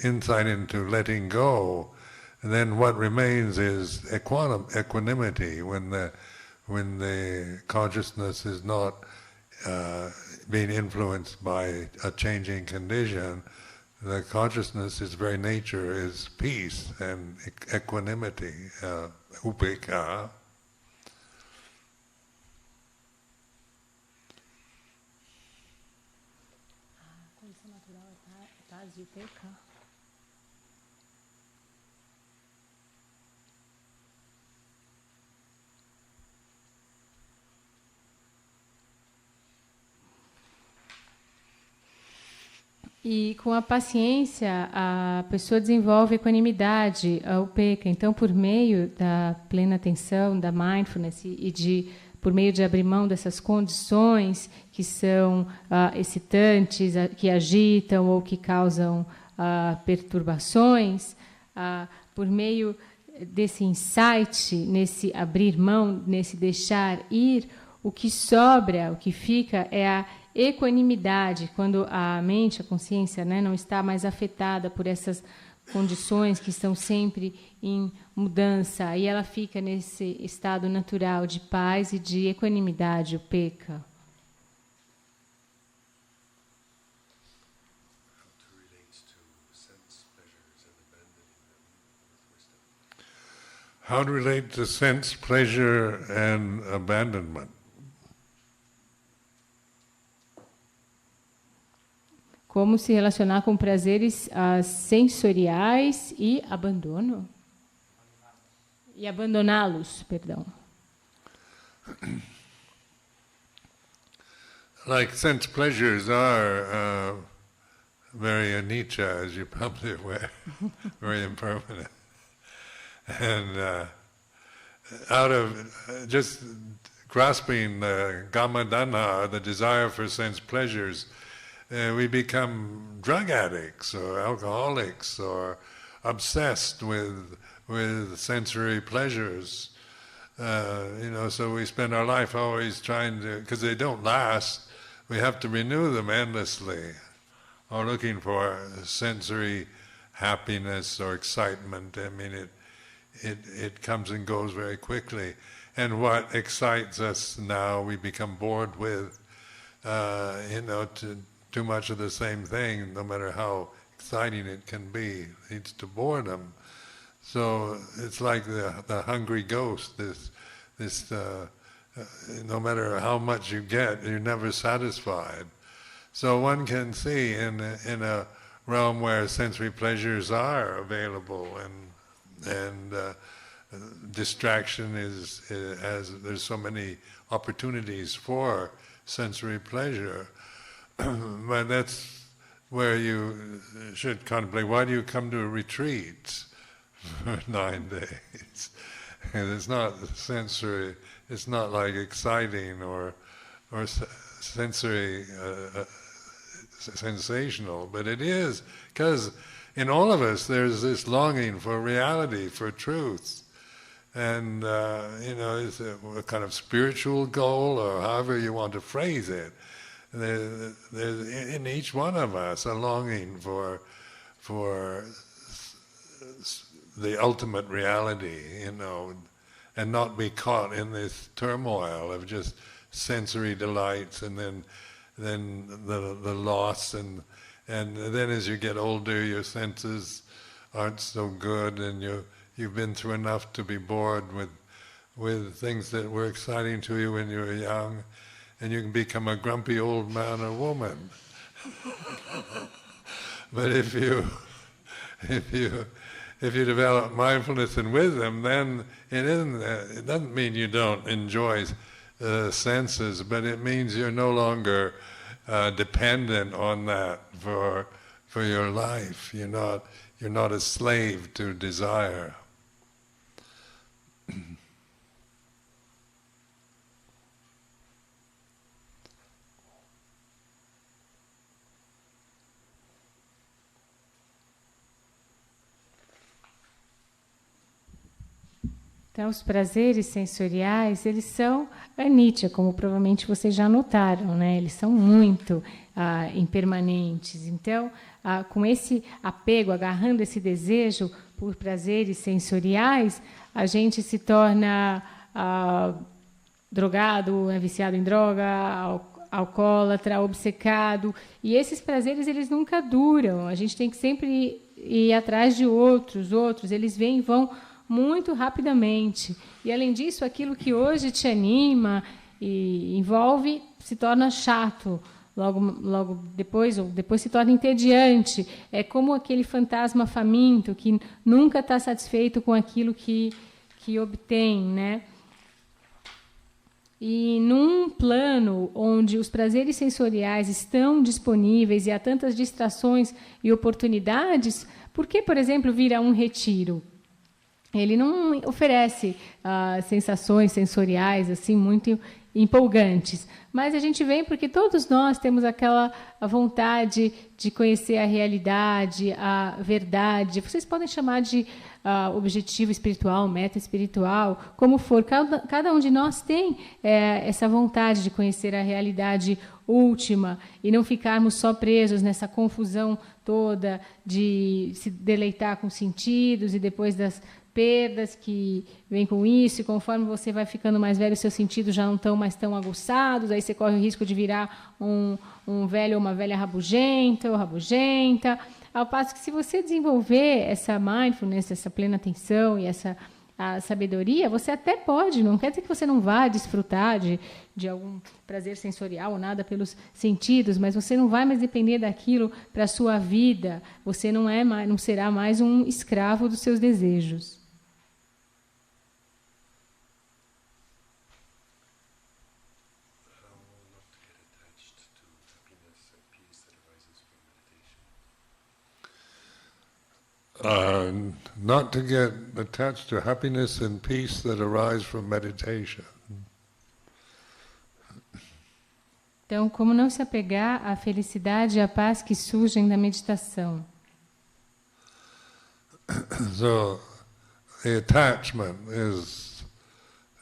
insight into letting go. And then what remains is equanimity when the consciousness is not being influenced by a changing condition. The consciousness, its very nature, is peace and equanimity, upekkha. Condição natural é paz e upekkha. E com a paciência, a pessoa desenvolve equanimidade, a upekkha. Então, por meio da plena atenção, da mindfulness por meio de abrir mão dessas condições que são excitantes, que agitam ou que causam perturbações, por meio desse insight, nesse abrir mão, nesse deixar ir, o que sobra, o que fica é a equanimidade, quando a mente, a consciência, não está mais afetada por essas condições que estão sempre em mudança, e ela fica nesse estado natural de paz e de equanimidade, upekkha. How to relate to sense, pleasure and abandonment. Como se relacionar com prazeres sensoriais e abandono? E abandoná-los, perdão. Like sense pleasures are very anicca, as you're probably aware, very impermanent. And out of just grasping the gamadana, the desire for sense pleasures, we become drug addicts or alcoholics or obsessed with sensory pleasures. So we spend our life always trying to, because they don't last, we have to renew them endlessly, or looking for sensory happiness or excitement. I mean, it comes and goes very quickly. And what excites us now, we become bored with, too much of the same thing, no matter how exciting it can be, leads to boredom. So it's like the hungry ghost. This no matter how much you get, you're never satisfied. So one can see in a realm where sensory pleasures are available, and distraction there's so many opportunities for sensory pleasure. But that's where you should contemplate, why do you come to a retreat for 9 days? And it's not sensory, it's not like exciting or sensory sensational, but it is, because in all of us there's this longing for reality, for truth. And, it's a kind of spiritual goal, or however you want to phrase it. There's in each one of us a longing for the ultimate reality, and not be caught in this turmoil of just sensory delights, and then the loss, and then as you get older, your senses aren't so good, and you've been through enough to be bored with things that were exciting to you when you were young, and you can become a grumpy old man or woman. But if you develop mindfulness and wisdom, then it doesn't mean you don't enjoy senses, but it means you're no longer dependent on that for your life. You're not a slave to desire. Então, os prazeres sensoriais, eles são anicca, como provavelmente vocês já notaram, né? Eles são muito impermanentes. Então, com esse apego, agarrando esse desejo por prazeres sensoriais, a gente se torna drogado, viciado em droga, alcoólatra, obcecado. E esses prazeres, eles nunca duram. A gente tem que sempre ir atrás de outros. Eles vêm e vão muito rapidamente. E, além disso, aquilo que hoje te anima e envolve se torna chato. Logo depois, ou depois se torna entediante. É como aquele fantasma faminto que nunca está satisfeito com aquilo que obtém, né? E num plano onde os prazeres sensoriais estão disponíveis e há tantas distrações e oportunidades, por que, por exemplo, vir a um retiro? Ele não oferece sensações sensoriais assim muito empolgantes, mas a gente vem porque todos nós temos aquela vontade de conhecer a realidade, a verdade. Vocês podem chamar de objetivo espiritual, meta espiritual, como for. Cada um de nós tem essa vontade de conhecer a realidade última e não ficarmos só presos nessa confusão toda de se deleitar com sentidos e depois das perdas que vêm com isso, e conforme você vai ficando mais velho, seus sentidos já não estão mais tão aguçados, aí você corre o risco de virar um velho ou uma velha rabugenta ou rabugenta, ao passo que se você desenvolver essa mindfulness, essa plena atenção e essa sabedoria, você até pode, não quer dizer que você não vá desfrutar de algum prazer sensorial ou nada pelos sentidos, mas você não vai mais depender daquilo para a sua vida, você não será mais um escravo dos seus desejos. Not to get attached to happiness and peace that arise from meditation. Então, como não se apegar à felicidade e à paz que surgem da meditação? So, the attachment is,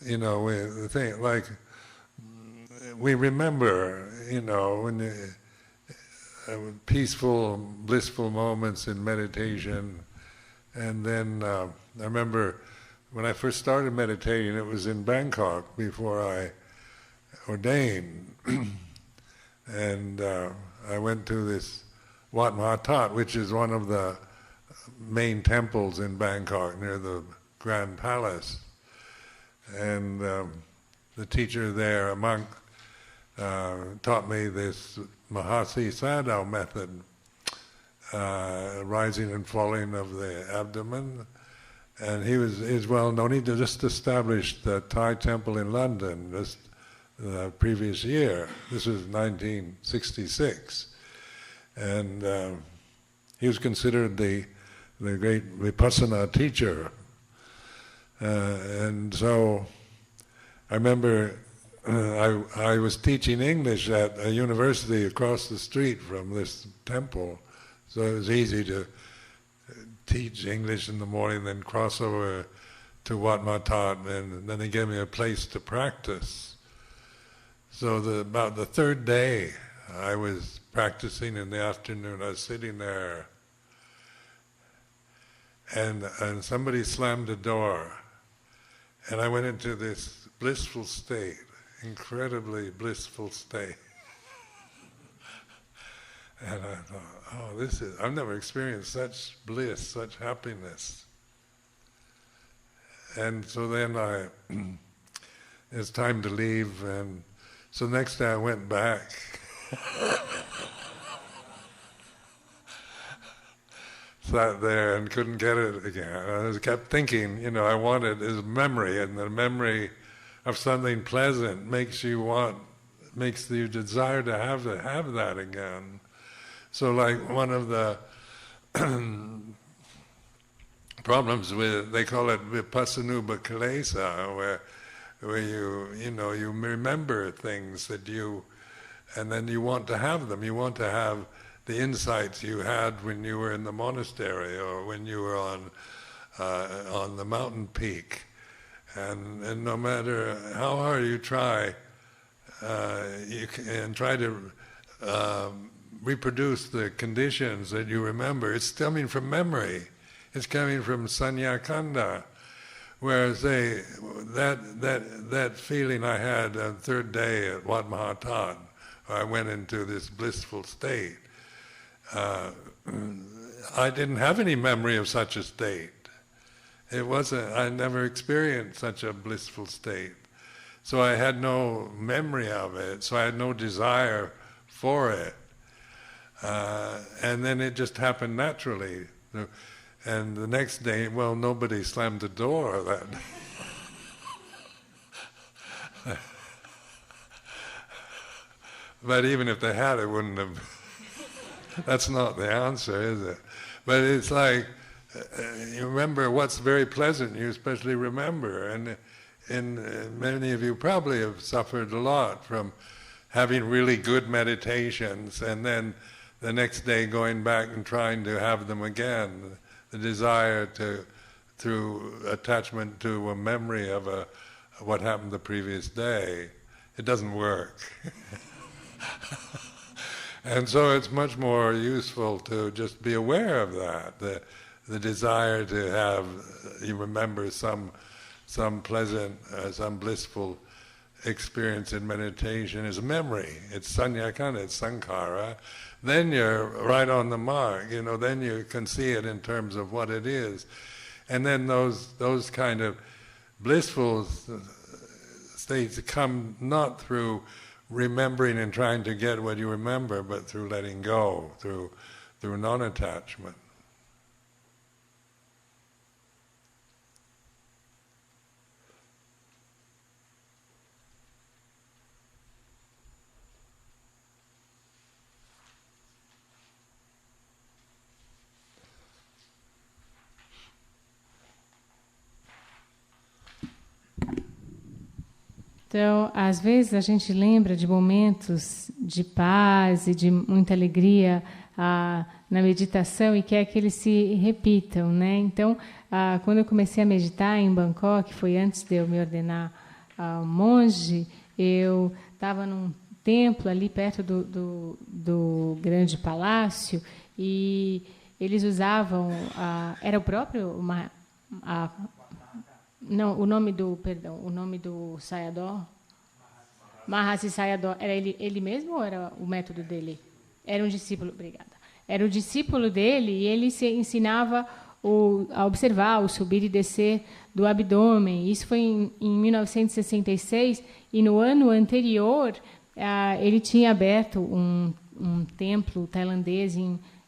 the thing, like, we remember, when peaceful, blissful moments in meditation. And then I remember when I first started meditating, it was in Bangkok before I ordained. And I went to this Wat Ma Tat, which is one of the main temples in Bangkok near the Grand Palace. And the teacher there, a monk, taught me this Mahasi Sadao method. rising and falling of the abdomen. And he is well known. He just established the Thai temple in London just the previous year. This was 1966. And he was considered the great Vipassana teacher. And so I remember I was teaching English at a university across the street from this temple. So it was easy to teach English in the morning, then cross over to Wat Matat, and then he gave me a place to practice. So about the third day, I was practicing in the afternoon. I was sitting there, and somebody slammed the door, and I went into this blissful state, incredibly blissful state. And I thought, I've never experienced such bliss, such happiness. And so then it's time to leave, and so the next day I went back. Sat there and couldn't get it again. I just kept thinking, I wanted is memory, and the memory of something pleasant makes you desire to have that again. So like one of the problems they call it vipassanuba kilesa, where you remember things and then you want to have them. You want to have the insights you had when you were in the monastery or when you were on the mountain peak. And no matter how hard you try, you can try to reproduce the conditions that you remember. It's coming from memory. It's coming from sanyakanda. Whereas that feeling I had the third day at Wat Mahatat, I went into this blissful state. I didn't have any memory of such a state. I never experienced such a blissful state. So I had no memory of it, so I had no desire for it. And then it just happened naturally. And the next day, nobody slammed the door that But even if they had, it wouldn't have. That's not the answer, is it? But it's like, you remember what's very pleasant, you especially remember. And many of you probably have suffered a lot from having really good meditations and then the next day going back and trying to have them again. The desire through attachment to a memory of what happened the previous day. It doesn't work. And so it's much more useful to just be aware of that, the desire to have, you remember some pleasant, some blissful experience in meditation is a memory. It's sanyakana, it's sankhara. Then you're right on the mark, then you can see it in terms of what it is. And then those kind of blissful states come not through remembering and trying to get what you remember, but through letting go, through non-attachment. Então, às vezes a gente lembra de momentos de paz e de muita alegria na meditação e quer que eles se repitam, né? Então, quando eu comecei a meditar em Bangkok, foi antes de eu me ordenar monge, eu estava num templo ali perto do grande palácio e eles usavam, era o próprio... Não, o nome do Sayadaw, Mahasi Sayadaw, era ele mesmo ou era o método dele? Era um discípulo, obrigada. Era o discípulo dele e ele se ensinava a observar o subir e descer do abdômen. Isso foi em 1966 e no ano anterior ele tinha aberto um templo tailandês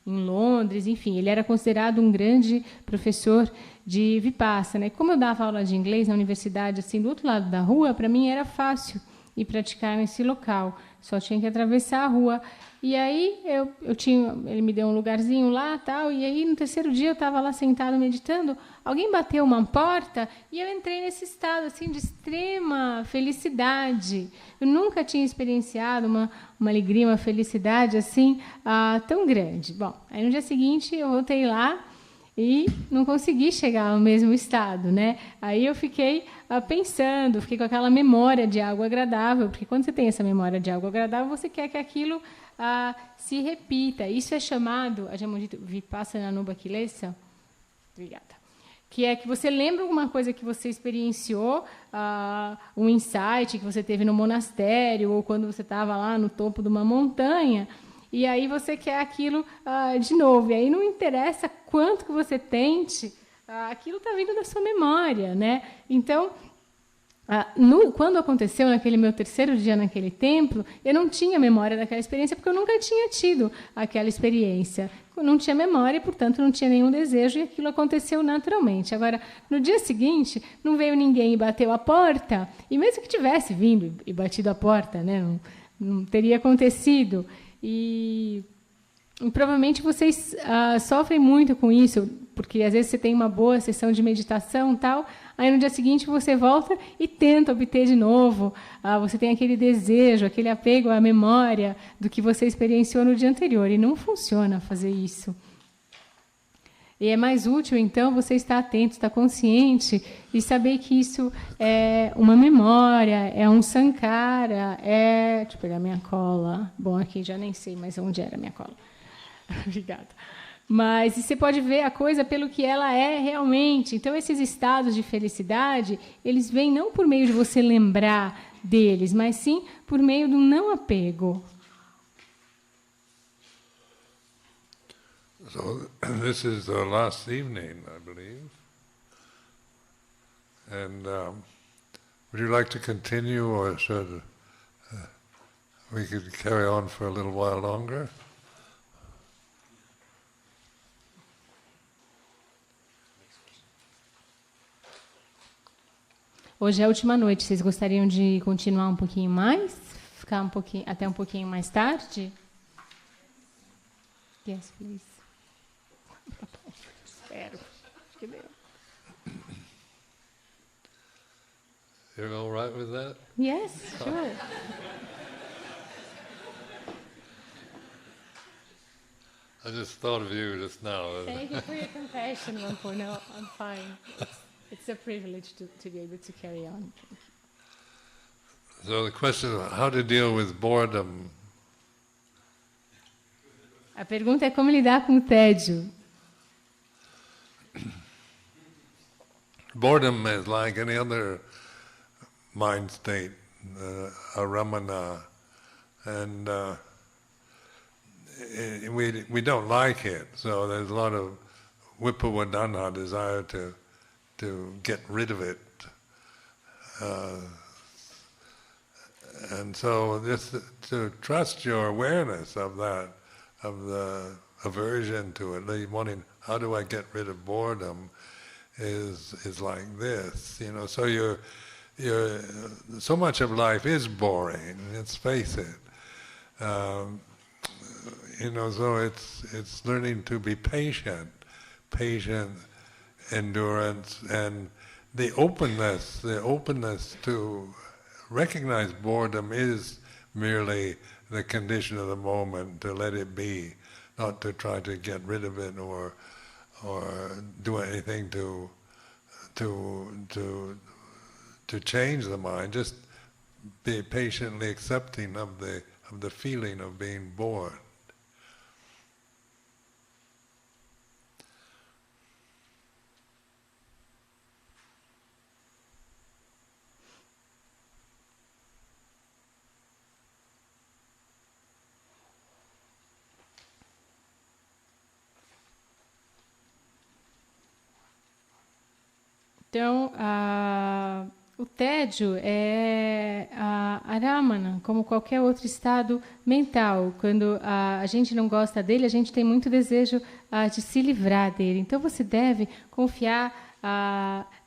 em Londres, enfim, ele era considerado um grande professor de Vipassana. E como eu dava aula de inglês na universidade, assim, do outro lado da rua, para mim era fácil ir praticar nesse local, só tinha que atravessar a rua. E aí ele me deu um lugarzinho lá, tal, e aí no terceiro dia eu estava lá sentado meditando, alguém bateu uma porta e eu entrei nesse estado assim de extrema felicidade. Eu nunca tinha experienciado uma alegria, uma felicidade assim tão grande. Bom, aí no dia seguinte eu voltei lá e não consegui chegar ao mesmo estado, né? Aí eu fiquei pensando, fiquei com aquela memória de algo agradável, porque quando você tem essa memória de algo agradável, você quer que aquilo se repita. Isso é chamado, a Jamudita Vipassana Nubakilesa, obrigada, que é que você lembra alguma coisa que você experienciou, um insight que você teve no monastério, ou quando você estava lá no topo de uma montanha, e aí você quer aquilo de novo. E aí não interessa quanto que você tente, aquilo está vindo da sua memória, né? Então, quando aconteceu naquele meu terceiro dia naquele templo, eu não tinha memória daquela experiência, porque eu nunca tinha tido aquela experiência. Eu não tinha memória e, portanto, não tinha nenhum desejo, e aquilo aconteceu naturalmente. Agora, no dia seguinte, não veio ninguém e bateu a porta, e mesmo que tivesse vindo e batido a porta, né, não teria acontecido. E provavelmente vocês sofrem muito com isso, porque às vezes você tem uma boa sessão de meditação e tal, aí no dia seguinte você volta e tenta obter de novo. Você tem aquele desejo, aquele apego à memória do que você experienciou no dia anterior, e não funciona fazer isso. E é mais útil, então, você estar atento, estar consciente e saber que isso é uma memória, é um sankhara, Deixa eu pegar minha cola. Bom, aqui já nem sei mais onde era a minha cola. Obrigada. Mas você pode ver a coisa pelo que ela é realmente. Então, esses estados de felicidade, eles vêm não por meio de você lembrar deles, mas sim por meio do não apego. So this is the last evening, I believe. And would you like to continue, or should we could carry on for a little while longer? Hoje é a última noite. Vocês gostariam de continuar um pouquinho mais? Ficar até um pouquinho mais tarde? Yes, please. Espero. Acho que deu. You're all right with that? Yes, sure. I just thought of you just now. Thank you for your compassion, Wampo. No, I'm fine. It's a privilege to be able to carry on. So the question is how to deal with boredom. A pergunta é como lidar com o tédio. Boredom is like any other mind state, a ramana, and we don't like it. So there's a lot of vipavadana, desire to get rid of it, and so just to trust your awareness of that, of the aversion to it, like wanting, how do I get rid of boredom, is like this, you know. So you're so much of life is boring. Let's face it. You know, so it's learning to be patient, endurance, and the openness to recognize boredom is merely the condition of the moment, to let it be, not to try to get rid of it or do anything to change the mind. Just be patiently accepting of the feeling of being bored. Então, O tédio é a aramana, como qualquer outro estado mental. Quando a gente não gosta dele, a gente tem muito desejo de se livrar dele. Então, você deve confiar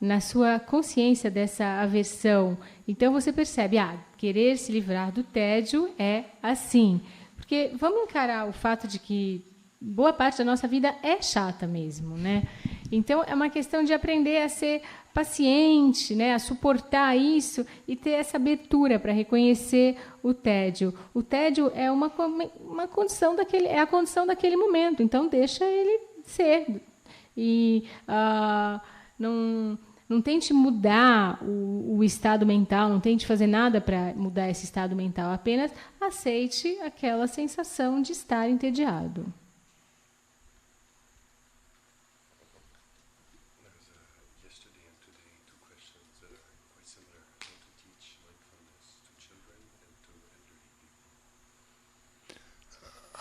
na sua consciência dessa aversão. Então, você percebe, querer se livrar do tédio é assim. Porque vamos encarar o fato de que boa parte da nossa vida é chata mesmo, né? Então, é uma questão de aprender a ser paciente, né, a suportar isso e ter essa abertura para reconhecer o tédio. O tédio é uma condição é a condição daquele momento, então deixa ele ser. E não tente mudar o estado mental, não tente fazer nada para mudar esse estado mental, apenas aceite aquela sensação de estar entediado.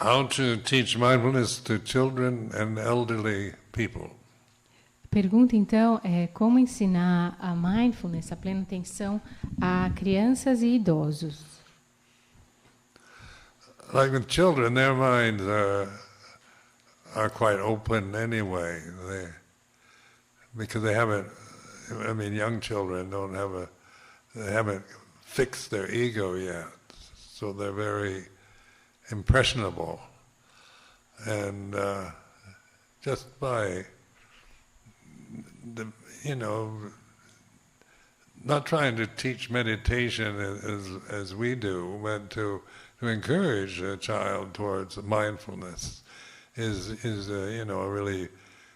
How to teach mindfulness to children and elderly people. A pergunta, então, é como ensinar a mindfulness, a plena atenção, a crianças e idosos. Like with children, their minds are quite open anyway. Because they haven't, young children they haven't fixed their ego yet. So they're very impressionable, and just by not trying to teach meditation as we do, but to encourage a child towards mindfulness is a really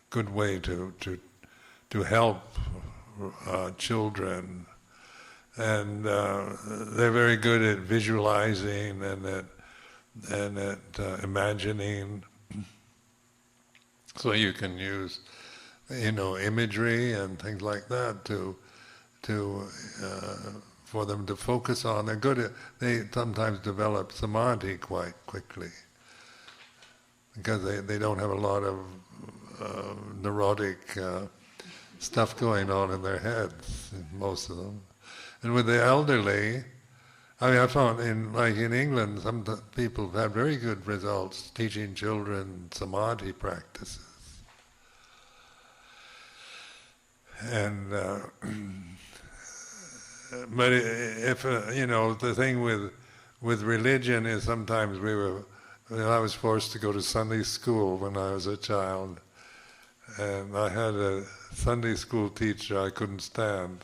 good way to help children, and they're very good at visualizing and at imagining. So you can use, imagery and things like that to for them to focus on. They're good at. They sometimes develop samadhi quite quickly because they don't have a lot of neurotic stuff going on in their heads, most of them. And with the elderly, I found in England, some people have had very good results teaching children samadhi practices. And but if the thing with religion is sometimes I was forced to go to Sunday school when I was a child, and I had a Sunday school teacher I couldn't stand.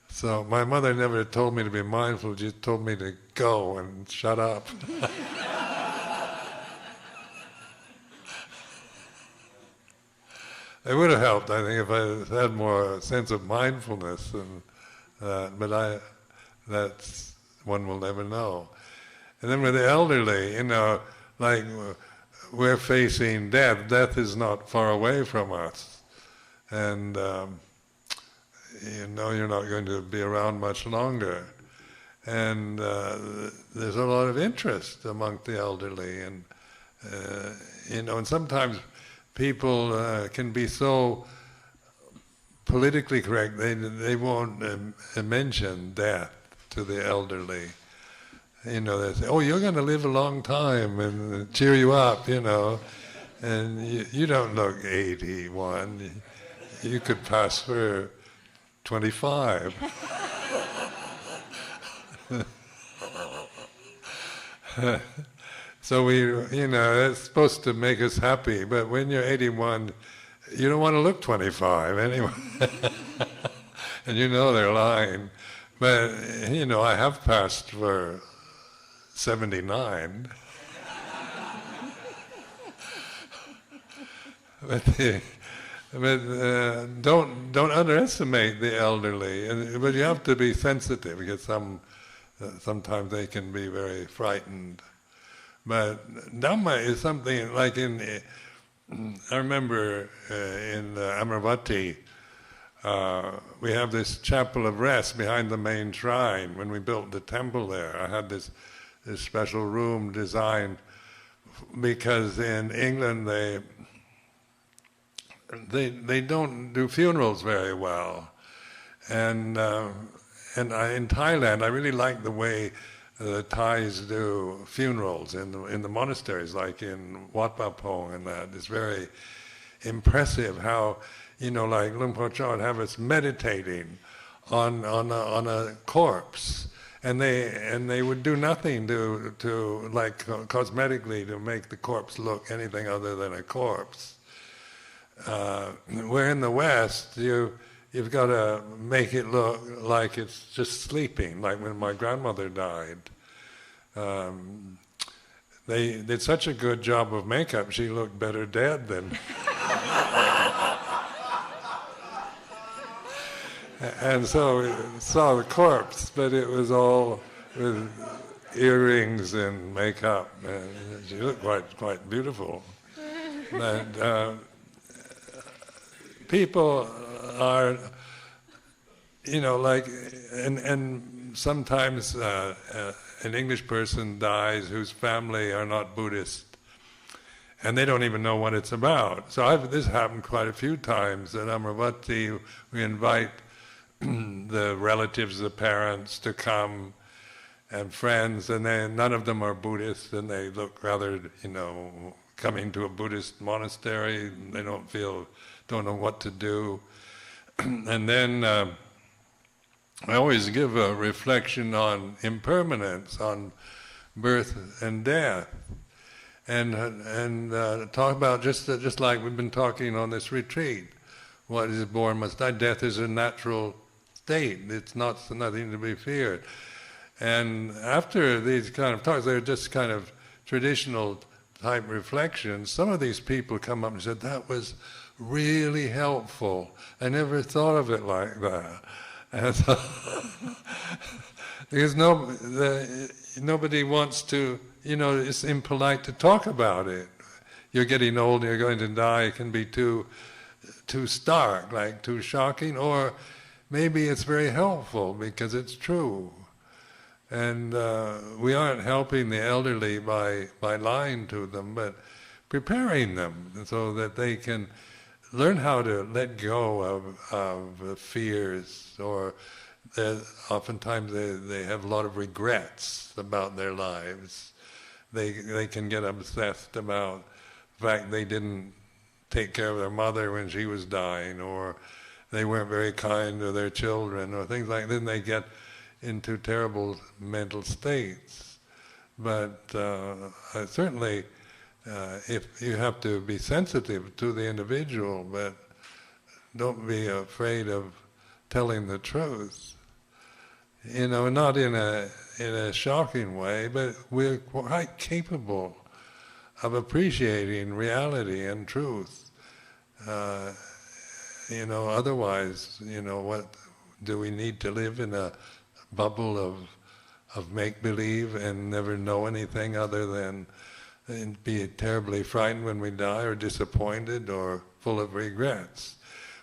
So my mother never told me to be mindful, she told me to go and shut up. It would have helped, I think, if I had more sense of mindfulness, but that's one will never know. And then with the elderly, like we're facing death. Death is not far away from us, and you're not going to be around much longer. And there's a lot of interest among the elderly, and and sometimes people can be so politically correct, they won't mention death to the elderly. They say, "Oh, you're going to live a long time," and cheer you up, and you don't look 81. You could pass for 25. So it's supposed to make us happy, but when you're 81, you don't want to look 25 anyway. And they're lying. But, I have passed for 79. But don't underestimate the elderly. But you have to be sensitive, because sometimes they can be very frightened. But Dhamma is something like I remember in Amaravati, we have this chapel of rest behind the main shrine. When we built the temple there, I had this special room designed because in England they don't do funerals very well, And in Thailand, I really like the way the Thais do funerals in the monasteries, like in Wat Pa Pong and that. It's very impressive how, like Luang Por Chah would have us meditating on a corpse, and they would do nothing to like cosmetically to make the corpse look anything other than a corpse. Where in the West, you've got to make it look like it's just sleeping, like when my grandmother died. They did such a good job of makeup, she looked better dead than... And so we saw the corpse, but it was all with earrings and makeup, and she looked quite beautiful. But people are, like, and sometimes an English person dies whose family are not Buddhist, and they don't even know what it's about. So this happened quite a few times at Amaravati. We invite the relatives, the parents, to come, and friends, and none of them are Buddhists, and they look rather, coming to a Buddhist monastery, and they don't know what to do. And then I always give a reflection on impermanence, on birth and death, and talk about just like we've been talking on this retreat. What is born must die. Death is a natural state. It's nothing to be feared. And after these kind of talks, they're just kind of traditional type reflections. Some of these people come up and said, "That was really helpful. I never thought of it like that." And so, because nobody wants to, it's impolite to talk about it. You're getting old, you're going to die. It can be too stark, like too shocking, or maybe it's very helpful because it's true. And we aren't helping the elderly by lying to them, but preparing them so that they can learn how to let go of fears, or oftentimes they have a lot of regrets about their lives. They can get obsessed about the fact they didn't take care of their mother when she was dying, or they weren't very kind to their children, or things like that. Then they get into terrible mental states. But certainly, if you have to be sensitive to the individual, but don't be afraid of telling the truth. Not in a shocking way, but we're quite capable of appreciating reality and truth. Otherwise, what do we need to live in a bubble of make-believe and never know anything other than be terribly frightened when we die, or disappointed, or full of regrets?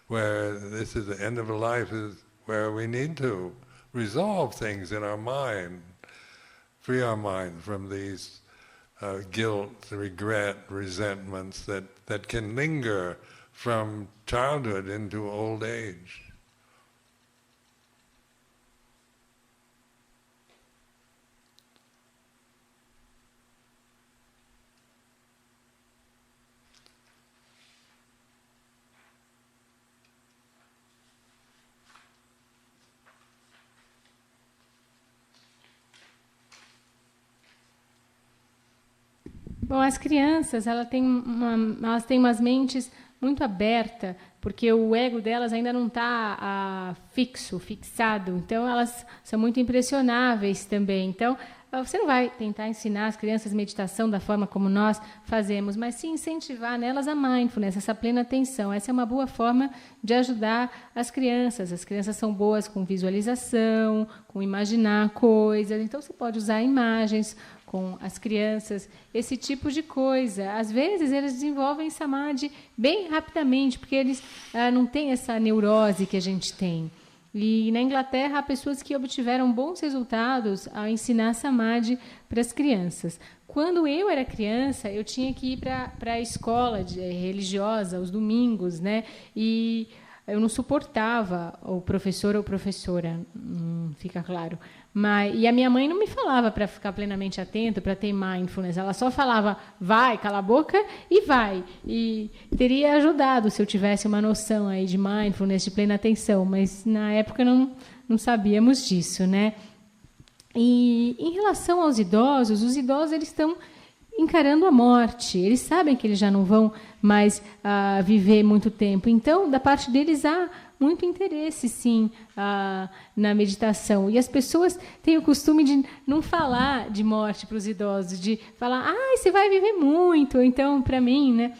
Where this is the end of a life, is where we need to resolve things in our mind, free our mind from these guilt, regret, resentments that can linger from childhood into old age. Bom, as crianças, elas têm umas mentes muito abertas, porque o ego delas ainda não está fixado. Então, elas são muito impressionáveis também. Então, você não vai tentar ensinar as crianças meditação da forma como nós fazemos, mas sim incentivar nelas a mindfulness, essa plena atenção. Essa é uma boa forma de ajudar as crianças. As crianças são boas com visualização, com imaginar coisas. Então, você pode usar imagens com as crianças, esse tipo de coisa. Às vezes, eles desenvolvem samadhi bem rapidamente, porque eles não têm essa neurose que a gente tem. E na Inglaterra, há pessoas que obtiveram bons resultados ao ensinar samadhi para as crianças. Quando eu era criança, eu tinha que ir para a escola religiosa, aos domingos, né? E eu não suportava o professor ou professora, fica claro. E a minha mãe não me falava para ficar plenamente atento, para ter mindfulness. Ela só falava, vai, cala a boca e vai. E teria ajudado se eu tivesse uma noção aí de mindfulness, de plena atenção. Mas, na época, não sabíamos disso, né? E, em relação aos idosos, os idosos eles estão encarando a morte. Eles sabem que eles já não vão mais viver muito tempo. Então, da parte deles, há muito interesse, sim, na meditação. E as pessoas têm o costume de não falar de morte para os idosos, de falar, você vai viver muito. Então, para mim, né?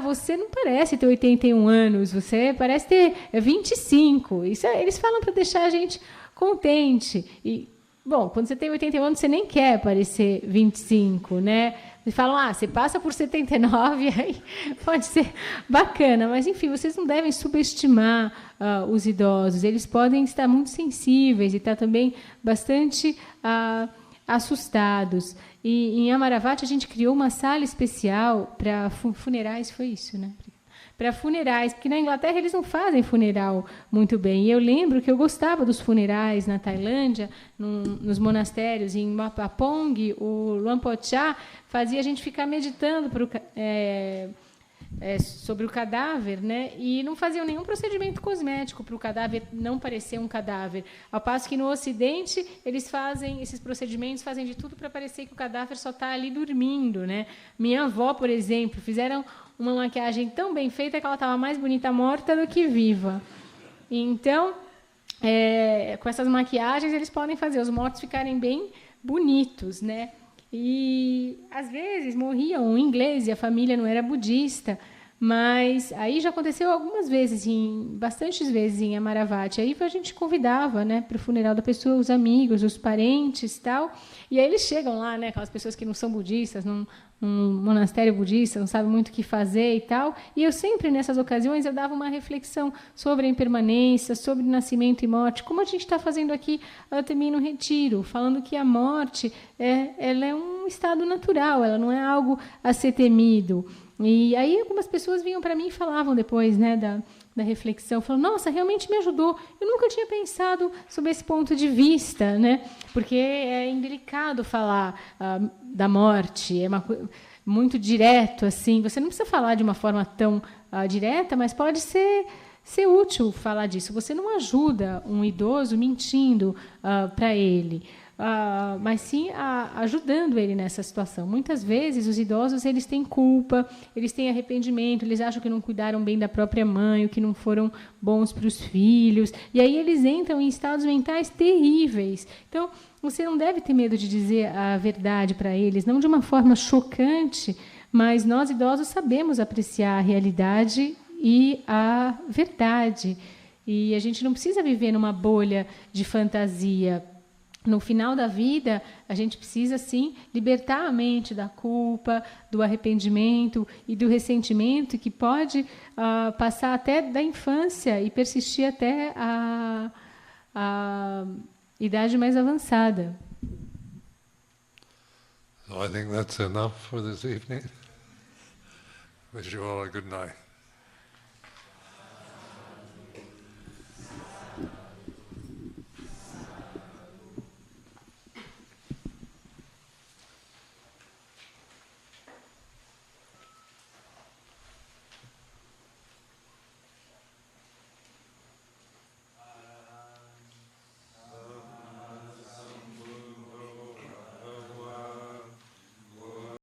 Você não parece ter 81 anos, você parece ter 25. Isso eles falam para deixar a gente contente. E, bom, quando você tem 81 anos, você nem quer parecer 25, né? Eles falam, você passa por 79, aí pode ser bacana. Mas, enfim, vocês não devem subestimar os idosos. Eles podem estar muito sensíveis e estar também bastante assustados. E em Amaravati, a gente criou uma sala especial para funerais, foi isso, né? Para funerais, porque na Inglaterra eles não fazem funeral muito bem. E eu lembro que eu gostava dos funerais na Tailândia, nos monastérios, em Mapapong, o Luang fazia a gente ficar meditando sobre o cadáver, né? E não faziam nenhum procedimento cosmético para o cadáver não parecer um cadáver. Ao passo que no Ocidente eles fazem esses procedimentos, fazem de tudo para parecer que o cadáver só está ali dormindo, né? Minha avó, por exemplo, fizeram uma maquiagem tão bem feita que ela estava mais bonita morta do que viva. Então, com essas maquiagens, eles podem fazer os mortos ficarem bem bonitos, né? E, às vezes, morriam um inglês e a família não era budista, mas aí já aconteceu algumas vezes, bastantes vezes em Amaravati. Aí a gente convidava, né, para o funeral da pessoa, os amigos, os parentes e tal. E aí eles chegam lá, né, aquelas pessoas que não são budistas, num monastério budista, não sabem muito o que fazer e tal. E eu sempre, nessas ocasiões, eu dava uma reflexão sobre a impermanência, sobre nascimento e morte, como a gente está fazendo aqui também no Retiro, falando que a morte ela é um estado natural, ela não é algo a ser temido. E aí algumas pessoas vinham para mim e falavam depois, né, da reflexão, falaram, nossa, realmente me ajudou. Eu nunca tinha pensado sobre esse ponto de vista, né? Porque é indelicado falar da morte, muito direto, assim. Você não precisa falar de uma forma tão direta, mas pode ser útil falar disso. Você não ajuda um idoso mentindo para ele. Mas sim ajudando ele nessa situação. Muitas vezes os idosos eles têm culpa, eles têm arrependimento, eles acham que não cuidaram bem da própria mãe, que não foram bons para os filhos, e aí eles entram em estados mentais terríveis. Então, você não deve ter medo de dizer a verdade para eles, não de uma forma chocante, mas nós idosos sabemos apreciar a realidade e a verdade. E a gente não precisa viver numa bolha de fantasia. No final da vida, a gente precisa, sim, libertar a mente da culpa, do arrependimento e do ressentimento que pode passar até da infância e persistir até a idade mais avançada. So I think that's enough for this evening. Wish you all a good night.